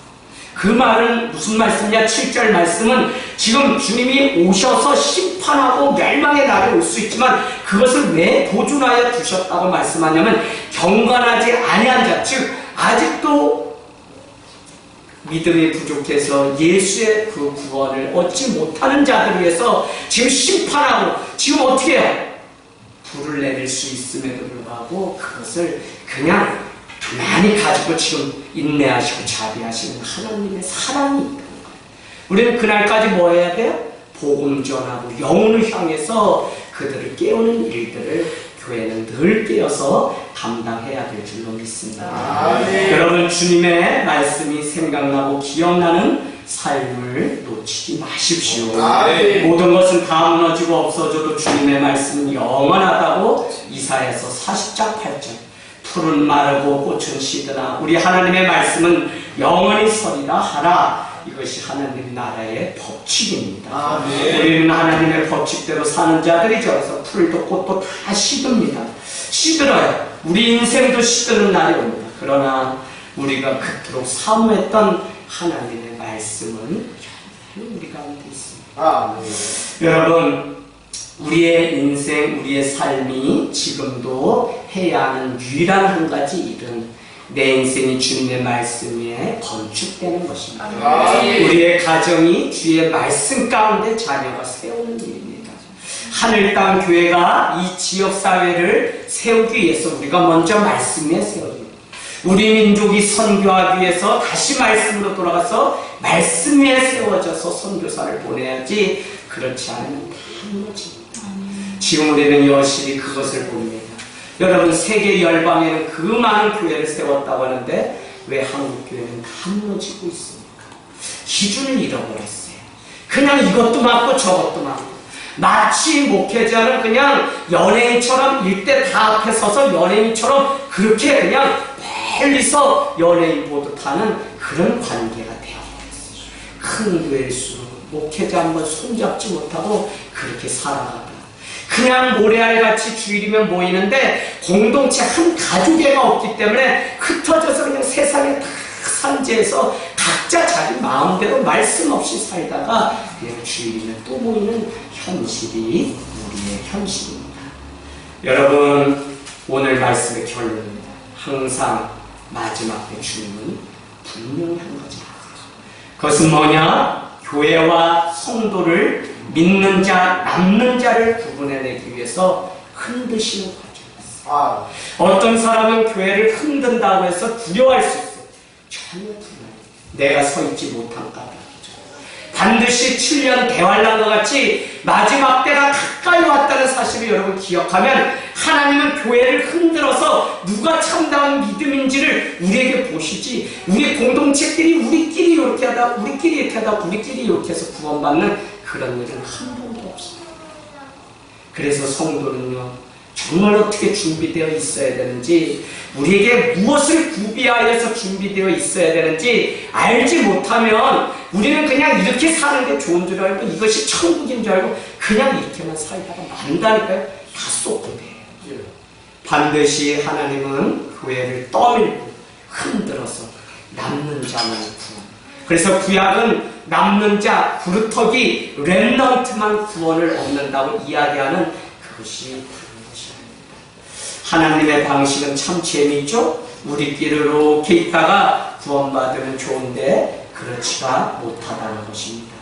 Speaker 1: 그 말은 무슨 말씀이냐? 7절 말씀은 지금 주님이 오셔서 심판하고 멸망의 날에 올 수 있지만 그것을 왜 보존하여 두셨다고 말씀하냐면 경건하지 아니한 자, 즉 아직도 믿음이 부족해서 예수의 그 구원을 얻지 못하는 자들을 위해서 지금 심판하고 지금 어떻게 해요? 불을 내릴 수 있음에도 불구하고 그것을 그냥 가만히 가지고 지금 인내하시고 자비하시는 하나님의 사랑이 있다는 거예요. 우리는 그날까지 뭐 해야 돼요? 복음 전하고 영혼을 향해서 그들을 깨우는 일들을 교회는 늘 깨어서 감당해야 될 줄로 믿습니다. 여러분, 주님의 말씀이 생각나고 기억나는 삶을 놓치지 마십시오. 모든 것은 다 무너지고 없어져도 주님의 말씀은 영원하다고 이사야서 40장 8절. 풀은 마르고 꽃은 시드나 우리 하나님의 말씀은 영원히 서리라 하라. 이것이 하나님 나라의 법칙입니다. 우리는 하나님의 법칙대로 사는 자들이죠. 그래서 풀도 꽃도 다 시듭니다. 시들어요. 우리 인생도 시드는 날이 옵니다. 그러나 우리가 그토록 사모했던 하나님의 말씀은 우리 가운데 있습니다. 여러분, 우리의 인생, 우리의 삶이 지금도 해야 하는 유일한 한 가지 일은 내 인생이 주님의 말씀에 건축되는 것입니다. 우리의 가정이 주의 말씀 가운데 자녀가 세우는 일입니다. 하늘 땅 교회가 이 지역사회를 세우기 위해서 우리가 먼저 말씀 위에 세워줍니다. 우리 민족이 선교하기 위해서 다시 말씀으로 돌아가서 말씀 위에 세워져서 선교사를 보내야지 그렇지 않으면 다 무너집니다. 지금 우리는 여실히 그것을 봅니다. 여러분, 세계 열방에는 그 많은 교회를 세웠다고 하는데 왜 한국 교회는 다 무너지고 있습니까? 기준을 잃어버렸어요. 그냥 이것도 맞고 저것도 맞고 마치 목회자는 그냥 연예인처럼 일대 다 앞에 서서 연예인처럼 그렇게 그냥 멀리서 연예인 보듯 하는 그런 관계가 되어버렸어요. 큰 교회일수록 목회자 한번 손잡지 못하고 그렇게 살아가다 그냥 모래알같이 주일이면 모이는데 공동체 한 가족애가 없기 때문에 흩어져서 그냥 세상에 다 산재해서 각자 자기 마음대로 말씀 없이 살다가 그냥 주일이면 또 모이는 현실이 우리의 현실입니다. 여러분, 오늘 말씀의 결론입니다. 항상 마지막 때 주님은 분명히 한 가지 아세요. 그것은 뭐냐? 교회와 성도를 믿는 자, 남는 자를 구분해내기 위해서 흔드시는 과정이었어요. 어떤 사람은 교회를 흔든다고 해서 두려워할 수 있어요. 전혀 두려워요. 내가 서 있지 못한 까닭이죠. 반드시 7년 대환란과 같이 마지막 때가 가까이 왔다는 사실을 여러분 기억하면 하나님은 교회를 흔들어서 누가 참다운 믿음인지를 우리에게 보시지, 우리 공동체끼리 우리끼리 이렇게 하다 우리끼리 이렇게 하다 우리끼리 이렇게 해서 구원받는 그런 일은 한 번도 없습니다. 그래서 성도는요, 정말 어떻게 준비되어 있어야 되는지, 우리에게 무엇을 구비하여서 준비되어 있어야 되는지 알지 못하면 우리는 그냥 이렇게 사는 게 좋은 줄 알고 이것이 천국인 줄 알고 그냥 이렇게만 살다가 만다니까요. 다 쏟게 돼요. 반드시 하나님은 교회를 떠밀고 흔들어서 남는 자만 구원. 그래서 구약은 남는 자, 구루터기, 렘넌트만 구원을 얻는다고 이야기하는 그것이 다른 것이 아닙니다. 하나님의 방식은 참 재미있죠? 우리끼리 이렇게 있다가 구원받으면 좋은데 그렇지가 못하다는 것입니다.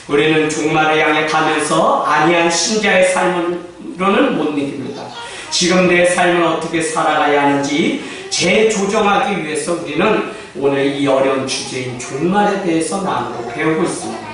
Speaker 1: 우리는 종말을 향해 가면서 안이한 신자의 삶으로는 못 이깁니다. 지금 내 삶을 어떻게 살아가야 하는지 재조정하기 위해서 우리는 오늘 이 어려운 주제인 종말에 대해서 나누고 배우고 있습니다.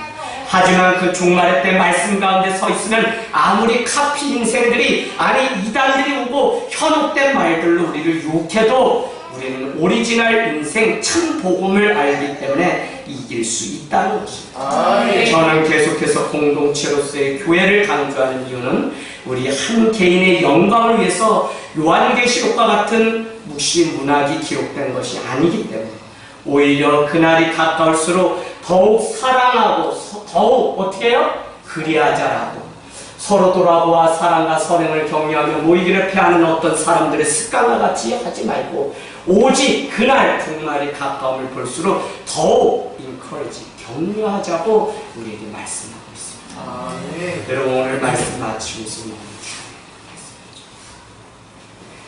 Speaker 1: 하지만 그 종말의 때 말씀 가운데 서 있으면 아무리 카피 인생들이, 아니 이단들이 오고 현혹된 말들로 우리를 욕해도 우리는 오리지널 인생 참 복음을 알기 때문에 이길 수 있다는 것입니다. 저는 계속해서 공동체로서의 교회를 강조하는 이유는 우리 한 개인의 영광을 위해서 요한계시록과 같은 묵시 문학이 기록된 것이 아니기 때문에 오히려 그날이 가까울수록 더욱 사랑하고 더욱 어떻게 해요? 그리하자라고 서로 돌아보아 사랑과 선행을 격려하며 모이기를 패하는 어떤 사람들의 습관과 같이 하지 말고 오직 그날 종말이 가까움을 볼수록 더욱 인커리지 격려하자고 우리에게 말씀하고 있습니다. 여러분 오늘 말씀 마치면서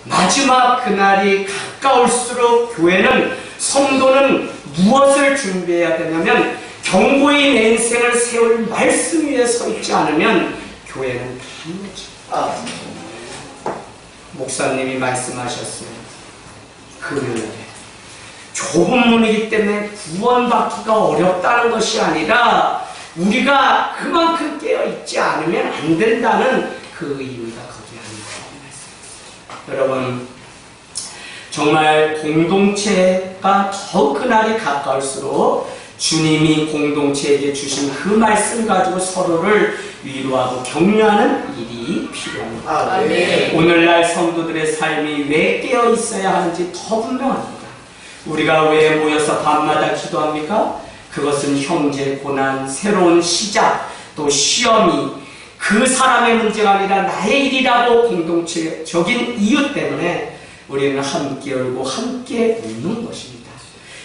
Speaker 1: 마지막 그날이 가까울수록 교회는 성도는 무엇을 준비해야 되냐면 경고의 내 인생을 세울 말씀 위에 서 있지 않으면 교회는 답니다. 목사님이 말씀하셨어요. 금요일에 좁은 문이기 때문에 구원받기가 어렵다는 것이 아니라 우리가 그만큼 깨어있지 않으면 안 된다는 그 의미가 거기에 있는 거예요. 여러분 정말 공동체가 더욱 그날이 가까울수록 주님이 공동체에게 주신 그 말씀 가지고 서로를 위로하고 격려하는 일이 필요합니다. 오늘날 성도들의 삶이 왜 깨어 있어야 하는지 더 분명합니다. 우리가 왜 모여서 밤마다 기도합니까? 그것은 형제 고난, 새로운 시작, 또 시험이 그 사람의 문제가 아니라 나의 일이라고 공동체적인 이유 때문에 우리는 함께 울고 함께 웃는 것입니다.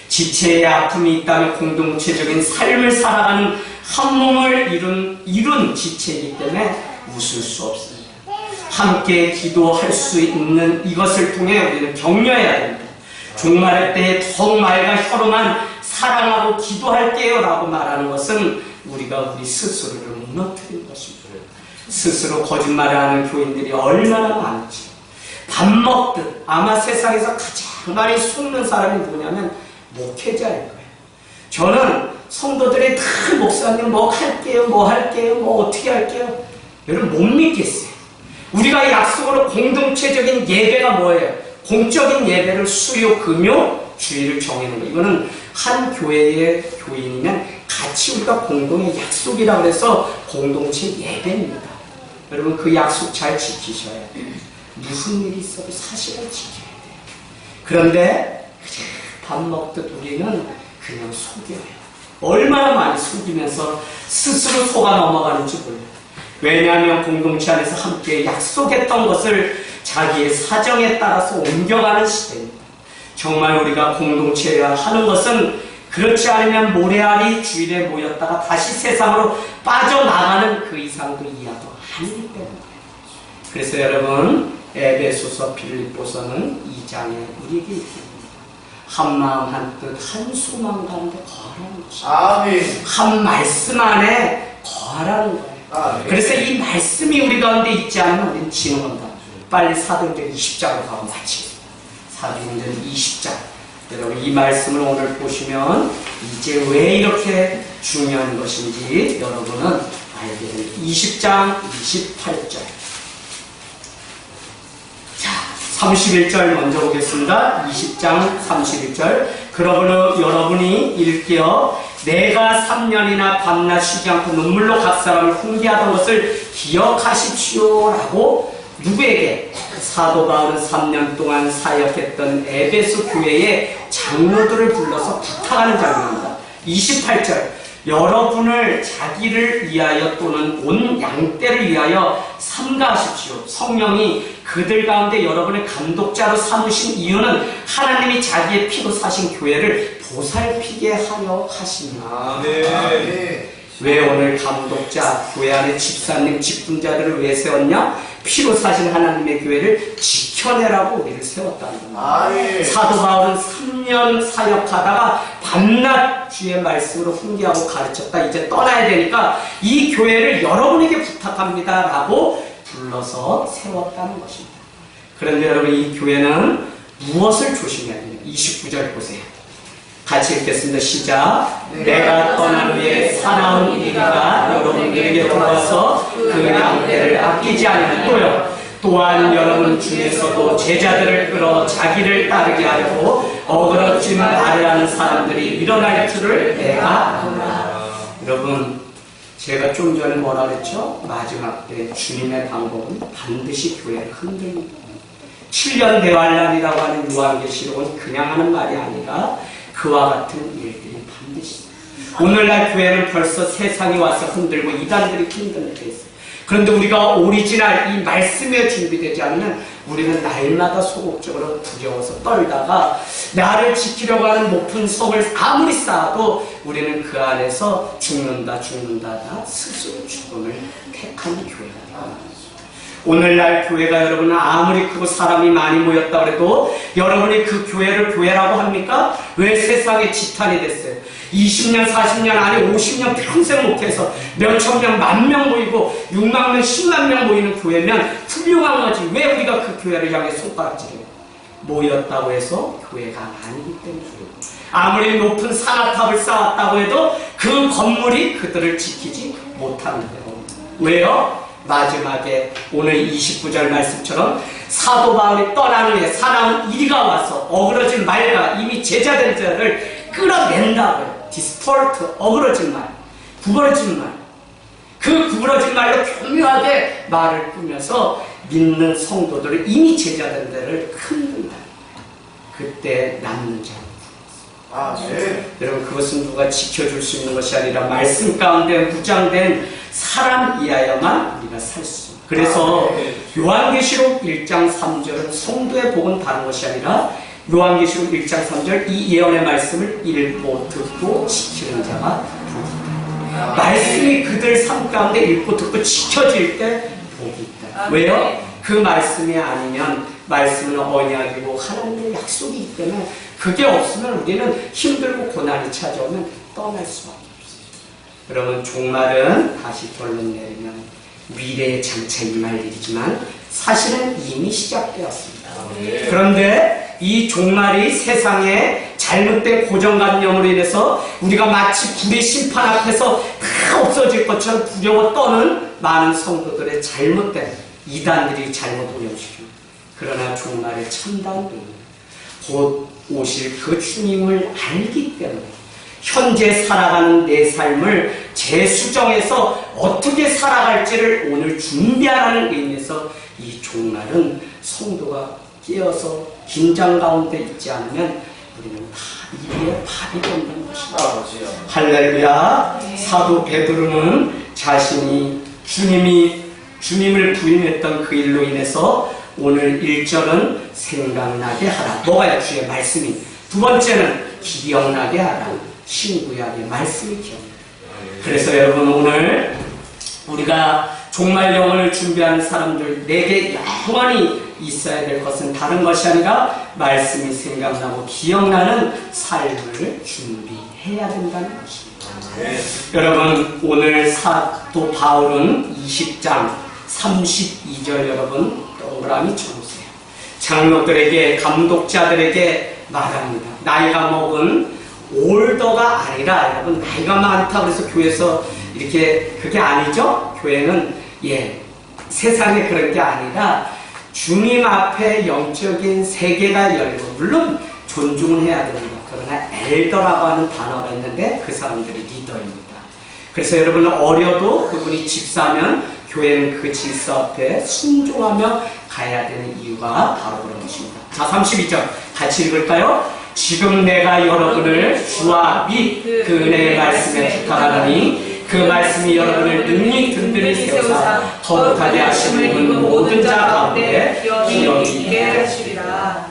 Speaker 1: 지체의 아픔이 있다면 공동체적인 삶을 살아가는 한 몸을 이룬 지체이기 때문에 웃을 수 없습니다. 함께 기도할 수 있는 이것을 통해 우리는 격려해야 됩니다. 종말의 때에 더욱 말과 혀로만 사랑하고 기도할게요 라고 말하는 것은 우리가 우리 스스로를 무너뜨린 것입니다. 스스로 거짓말을 하는 교인들이 얼마나 많지. 밥 먹듯 아마 세상에서 가장 많이 속는 사람이 뭐냐면 목회자일 거예요. 저는 성도들이 다 목사님 뭐 할게요, 뭐 어떻게 할게요. 여러분 못 믿겠어요. 우리가 약속으로 공동체적인 예배가 뭐예요? 공적인 예배를 수요, 금요, 주일을 정해놓은 거예요. 이거는 한 교회의 교인이면 같이 우리가 공동의 약속이라고 해서 공동체 예배입니다. 여러분 그 약속 잘 지키셔야 돼요. 무슨 일이 있어도 사실을 지켜야 돼요. 그런데 밥 먹듯 우리는 그냥 속여요. 얼마나 많이 속이면서 스스로 속아 넘어가는지 몰라요. 왜냐하면 공동체 안에서 함께 약속했던 것을 자기의 사정에 따라서 옮겨가는 시대입니다. 정말 우리가 공동체여야 하는 것은 그렇지 않으면 모래알이 주일에 모였다가 다시 세상으로 빠져나가는 그 이상도 이하도 아니기 때문에. 그래서 여러분 에베소서 빌립보서는 2장에 우리에게 있습니다. 한마음 한뜻 한소망 가운데 거하라는 것입니다. 한 말씀 안에 거하라는 거예요. 그래서 이 말씀이 우리 가운데 있지 않으면 우리는 지는 겁니다. 빨리 사도행전 20장으로 가고 마치겠습니다. 사도행전 20장. 여러분 이 말씀을 오늘 보시면 이제 왜 이렇게 중요한 것인지 여러분은 알게 됩니다. 20장 28절. 자, 31절 먼저 보겠습니다. 20장 31절. 그러므로 여러분이 일깨어 내가 3년이나 밤낮 쉬지 않고 눈물로 각 사람을 훈계하던 것을 기억하십시오 라고 누구에게? 사도 바울은 3년 동안 사역했던 에베소 교회의 장로들을 불러서 부탁하는 장면입니다. 28절. 여러분을 자기를 위하여 또는 온 양떼를 위하여 삼가하십시오. 성령이 그들 가운데 여러분의 감독자로 삼으신 이유는 하나님이 자기의 피로 사신 교회를 보살피게 하려 하십니다. 왜 오늘 감독자, 교회 안에 집사님, 직분자들을 왜 세웠냐? 피로 사신 하나님의 교회를 지켜내라고 우리를 세웠다는 겁니다. 사도 바울은 3년 사역하다가 밤낮 주의 말씀으로 훈계하고 가르쳤다. 이제 떠나야 되니까 이 교회를 여러분에게 부탁합니다 라고 불러서 세웠다는 것입니다. 그런데 여러분 이 교회는 무엇을 조심해야 돼요? 29절 보세요. 같이 읽겠습니다. 시작. 내가 떠난 후에 사나운 이리가 여러분들에게 돌아와서 그 양떼를 아끼지 않으면 또요. 또한 여러분 중에서도 제자들을 끌어 자기를 따르게 하려고 어그러짐 아래하는 사람들이 일어날 줄을 내가 알아. 여러분, 제가 좀 전에 뭐라 그랬죠? 마지막 때 주님의 방법은 반드시 교회를 흔듭니다. 7년 대환란이라고 하는 요한계시록은 그냥 하는 말이 아니라 그와 같은 일들이 반드시. 오늘날 교회는 벌써 세상이 와서 흔들고 이단들이 힘들게 있어요. 그런데 우리가 오리지널 이 말씀에 준비되지 않으면 우리는 날마다 소극적으로 두려워서 떨다가 나를 지키려고 하는 높은 성을 아무리 쌓아도 우리는 그 안에서 죽는다 스스로 죽음을 택하는 교회가 되어갑니다. 오늘날 교회가 여러분 아무리 크고 사람이 많이 모였다 그래도 여러분이 그 교회를 교회라고 합니까? 왜 세상에 지탄이 됐어요? 20년, 40년 아니 50년 평생 목회해서 몇천 명, 만 명 모이고 6만 명, 10만 명 모이는 교회면 훌륭한 거지. 왜 우리가 그 교회를 향해 손가락질해요? 모였다고 해서 교회가 아니기 때문이에요. 아무리 높은 산악탑을 쌓았다고 해도 그 건물이 그들을 지키지 못합니다. 왜요? 마지막에 오늘 29절 말씀처럼 사도 바울이 떠난 후에 사나운 이리가 와서 어그러진 말과 이미 제자된 자를 끌어낸다고요. 디스톨트, 어그러진 말, 구부러진 말. 그 구부러진 말로 교묘하게 말을 꾸며서 믿는 성도들을 이미 제자된 자를 흔든다. 그때 남는 자를 네. 여러분, 그것은 누가 지켜줄 수 있는 것이 아니라 말씀 가운데 무장된 사람이야만 우리가 살 수. 그래서 요한계시록 1장 3절은 성도의 복은 다른 것이 아니라 요한계시록 1장 3절 이 예언의 말씀을 읽고 듣고 지키는 자가 복이다. 말씀이 그들 삶 가운데 읽고 듣고 지켜질 때 복이 있다. 왜요? 그 말씀이 아니면 말씀은 언약이고 하나님의 약속이기 때문에 그게 없으면 우리는 힘들고 고난이 찾아오면 떠날 수밖에 없어요. 여러분, 종말은 다시 결론 내리면 미래의 장차 임할 일이지만 사실은 이미 시작되었습니다. 그런데 이 종말이 세상에 잘못된 고정관념으로 인해서 우리가 마치 불의 심판 앞에서 다 없어질 것처럼 두려워 떠는 많은 성도들의 잘못된 이단들이 잘못 운영시킵니다. 그러나 종말의 참담은 곧 오실 그 주님을 알기 때문에 현재 살아가는 내 삶을 재수정해서 어떻게 살아갈지를 오늘 준비하라는 의미에서 이 종말은 성도가 깨어서 긴장 가운데 있지 않으면 우리는 다 이리에 밥이 된다는 것입니다. 할렐루야. 사도 베드로는 자신이 주님을 부인했던 그 일로 인해서 오늘 1절은 생각나게 하라. 뭐가요? 주의 말씀이. 두 번째는 기억나게 하라. 신구약의 말씀이 기억나게. 그래서 여러분, 오늘 우리가 종말 영혼을 준비하는 사람들 내게 영원히 있어야 될 것은 다른 것이 아니라 말씀이 생각나고 기억나는 삶을 준비해야 된다는 것입니다. 여러분, 오늘 사도 바울은 20장 32절 여러분 동그라미 쳐보세요. 장로들에게 감독자들에게 말합니다. 나이가 먹은 올더가 아니라, 여러분, 나이가 많다 그래서 교회에서 이렇게 그게 아니죠. 교회는 세상에 그런 게 아니라 주님 앞에 영적인 세계가 열고, 물론 존중을 해야 됩니다. 그러나 엘더라고 하는 단어가 있는데 그 사람들이 리더입니다. 그래서 여러분, 어려도 그분이 집사면 교회는 그 질서 앞에 순종하며 가야 되는 이유가 바로 그런 것입니다. 자, 32절 같이 읽을까요? 지금 내가 여러분을 주와 및 그 은혜의 말씀에 부탁하노니 그 말씀이 여러분을 능히 든든히 세우사 거룩하게 하시는 모든 자 가운데 기억이 있게 하시리라.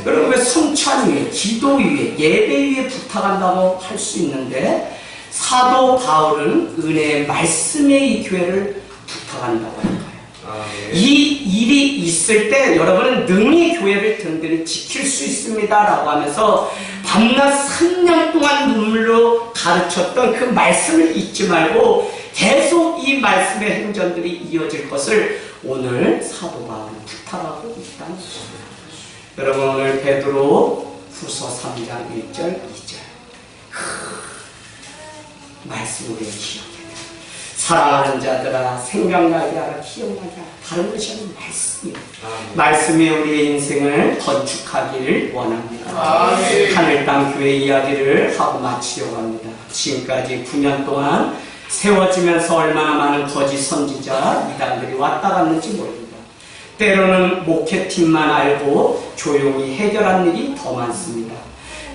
Speaker 1: 여러분, 왜 성찬 위에, 기도 위에, 예배 위에 부탁한다고 할 수 있는데 사도 바울은 은혜의 말씀에 이 교회를 부탁한다고 할까요? 이 일이 있을 때 여러분은 능히 교회를 든든히 지킬 수 있습니다 라고 하면서 밤낮 3년 동안 눈물로 가르쳤던 그 말씀을 잊지 말고 계속 이 말씀의 행전들이 이어질 것을 오늘 사도 바울은 부탁하고 있다는 것입니다. 여러분, 오늘 베드로 후서 3장 1절 2절 말씀 우리가 기억해야 돼요. 사랑하는 자들아 생각나게 하라 기억나게 하라. 다른 것이 아니라 말씀이에요. 말씀이 우리의 인생을 건축하기를 원합니다. 하늘 땅 교회 이야기를 하고 마치려고 합니다. 지금까지 9년 동안 세워지면서 얼마나 많은 거짓 선지자 이단들이 왔다 갔는지 모릅니다. 때로는 목회팀만 알고 조용히 해결한 일이 더 많습니다.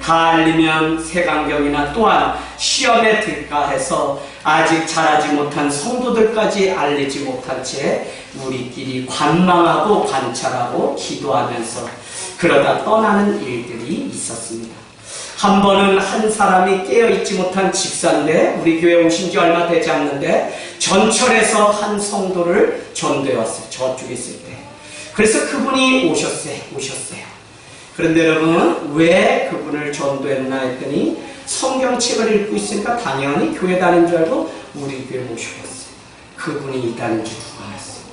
Speaker 1: 다 알리면 색안경이나 또한 시험에 들까 해서 아직 자라지 못한 성도들까지 알리지 못한 채 우리끼리 관망하고 관찰하고 기도하면서 그러다 떠나는 일들이 있었습니다. 한 번은 한 사람이 깨어있지 못한 집사인데 우리 교회 오신 지 얼마 되지 않는데 전철에서 한 성도를 전도해 왔어요. 저쪽에 있을 때. 그래서 그분이 오셨어요. 그런데 여러분 왜 그분을 전도했나 했더니 성경책을 읽고 있으니까 당연히 교회 다닌 줄 알고 우리 교회 모시고 왔어요. 그분이 이단인 줄 누가 알았어요.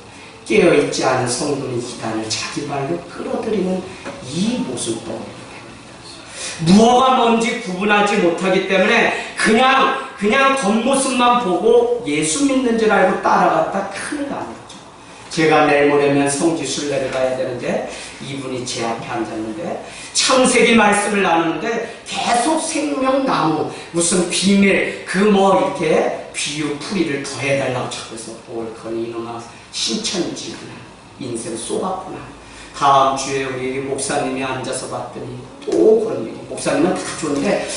Speaker 1: 깨어있지 않은 성도는 이단을 자기 발로 끌어들이는 이 모습 때문에 무엇가 뭔지 구분하지 못하기 때문에 그냥 겉모습만 보고 예수 믿는 줄 알고 따라갔다 큰일 나죠. 제가 내일 모레면 성지순례를 가야 되는데 이분이 제 앞에 앉았는데 창세기 말씀을 나누는데 계속 생명나무 무슨 비밀 이렇게 비유 풀이를 더해달라고 자꾸 해서 옳거니 이놈아 신천지구나 인생 쏘았구나. 다음 주에 우리 목사님이 앉아서 봤더니 또 그런 얘기. 목사님은 다 좋은데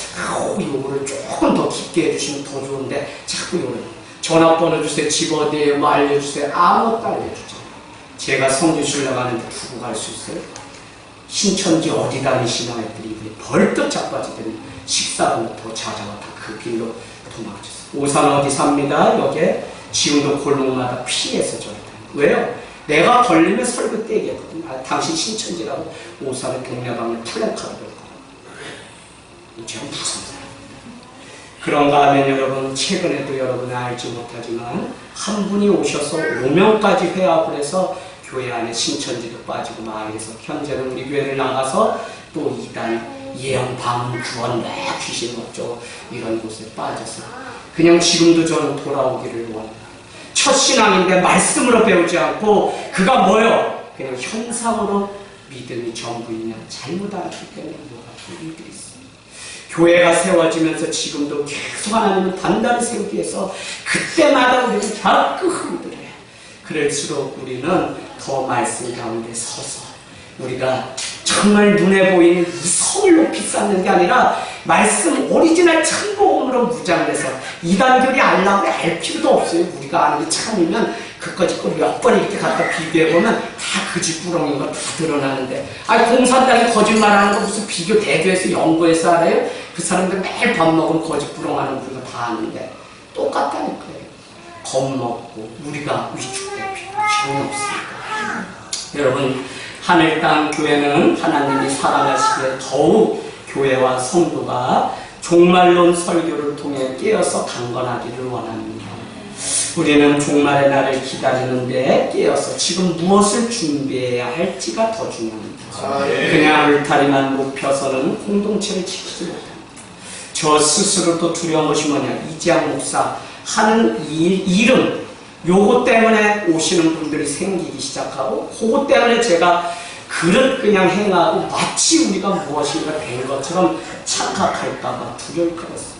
Speaker 1: 요거를 조금 더 깊게 해주시면 더 좋은데 자꾸 요거를 전화번호 주세요. 집 어디에요? 알려주세요. 아무것도 알려주죠. 제가 성지순례 가는데 두고 갈 수 있어요? 신천지 어디 다니시나 했더니 이분이 벌떡 자빠지더니 식사부터 자자가 다 그 길로 도망쳤어요. 오산 어디 삽니다. 여기에 지금도 골목마다 피해서 저랬다. 왜요? 내가 걸리면 설교 떼겠거든. 당신 신천지라고 오산의 동네방에 플랜카드를 걸어. 제가 무슨 사람? 그런가 하면 여러분 최근에도 여러분은 알지 못하지만 한 분이 오셔서 5명까지 회합을 해서 교회 안에 신천지도 빠지고 마을에서 현재는 우리 교회를 나가서 또 이단 예언 방언 구원 귀신 어쩌고 이런 곳에 빠져서 그냥 지금도 저는 돌아오기를 원합니다. 첫 신앙인데 말씀으로 배우지 않고 그가 뭐요? 그냥 현상으로 믿음이 전부이냐 잘못 알았기 때문에 이와 일들이 있습니다. 교회가 세워지면서 지금도 계속 하나님을 단단히 세우기 위해서 그때마다 우리는 자꾸 흔들어요. 그럴수록 우리는 더 말씀 가운데 서서 우리가 정말 눈에 보이는 이 성을 높이 쌓는 게 아니라 말씀 오리지널 참복음으로 무장해서 이단교리 알라고 알 필요도 없어요. 우리가 아는 게 참이면 그까짓 거 몇 번 이렇게 갖다 비교해보면 다 그지꾸렁인 거 다 드러나는데 공산당이 거짓말하는 거 무슨 비교 대교에서 연구해서 알아요? 그 사람들 매일 밥 먹으면 거짓꾸렁하는 우리가 다 아는데 똑같다니까요. 겁먹고 우리가 위축될 필요가 전혀 없으니까. 여러분 하늘 땅 교회는 하나님이 사랑하시기에 더욱 교회와 성도가 종말론 설교를 통해 깨어서 강건하기를 원합니다. 우리는 종말의 날을 기다리는데 깨어서 지금 무엇을 준비해야 할지가 더 중요합니다. 그냥 울타리만 높여서는 공동체를 지키지 못합니다. 저 스스로도 두려운 것이 뭐냐. 이재학 목사 하는 이름 요거 때문에 오시는 분들이 생기기 시작하고 그것 때문에 제가 그릇 그냥 행하고 마치 우리가 무엇인가 된 것처럼 착각할까봐 두려울 것 같습니다.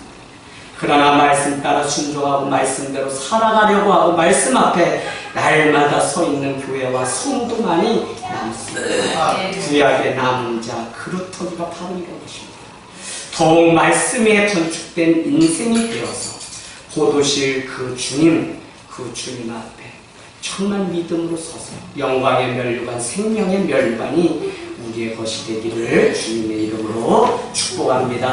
Speaker 1: 그러나 말씀 따라 순종하고 말씀대로 살아가려고 하고 말씀 앞에 날마다 서 있는 교회와 성도만이 남습니다. 구약의 남은 자 그루터기가 바로 이런 것입니다. 더욱 말씀 위에 건축된 인생이 되어서 고도실 그 주님 앞에 정말 믿음으로 서서 영광의 면류관 생명의 면류관이 우리의 것이 되기를 주님의 이름으로 축복합니다.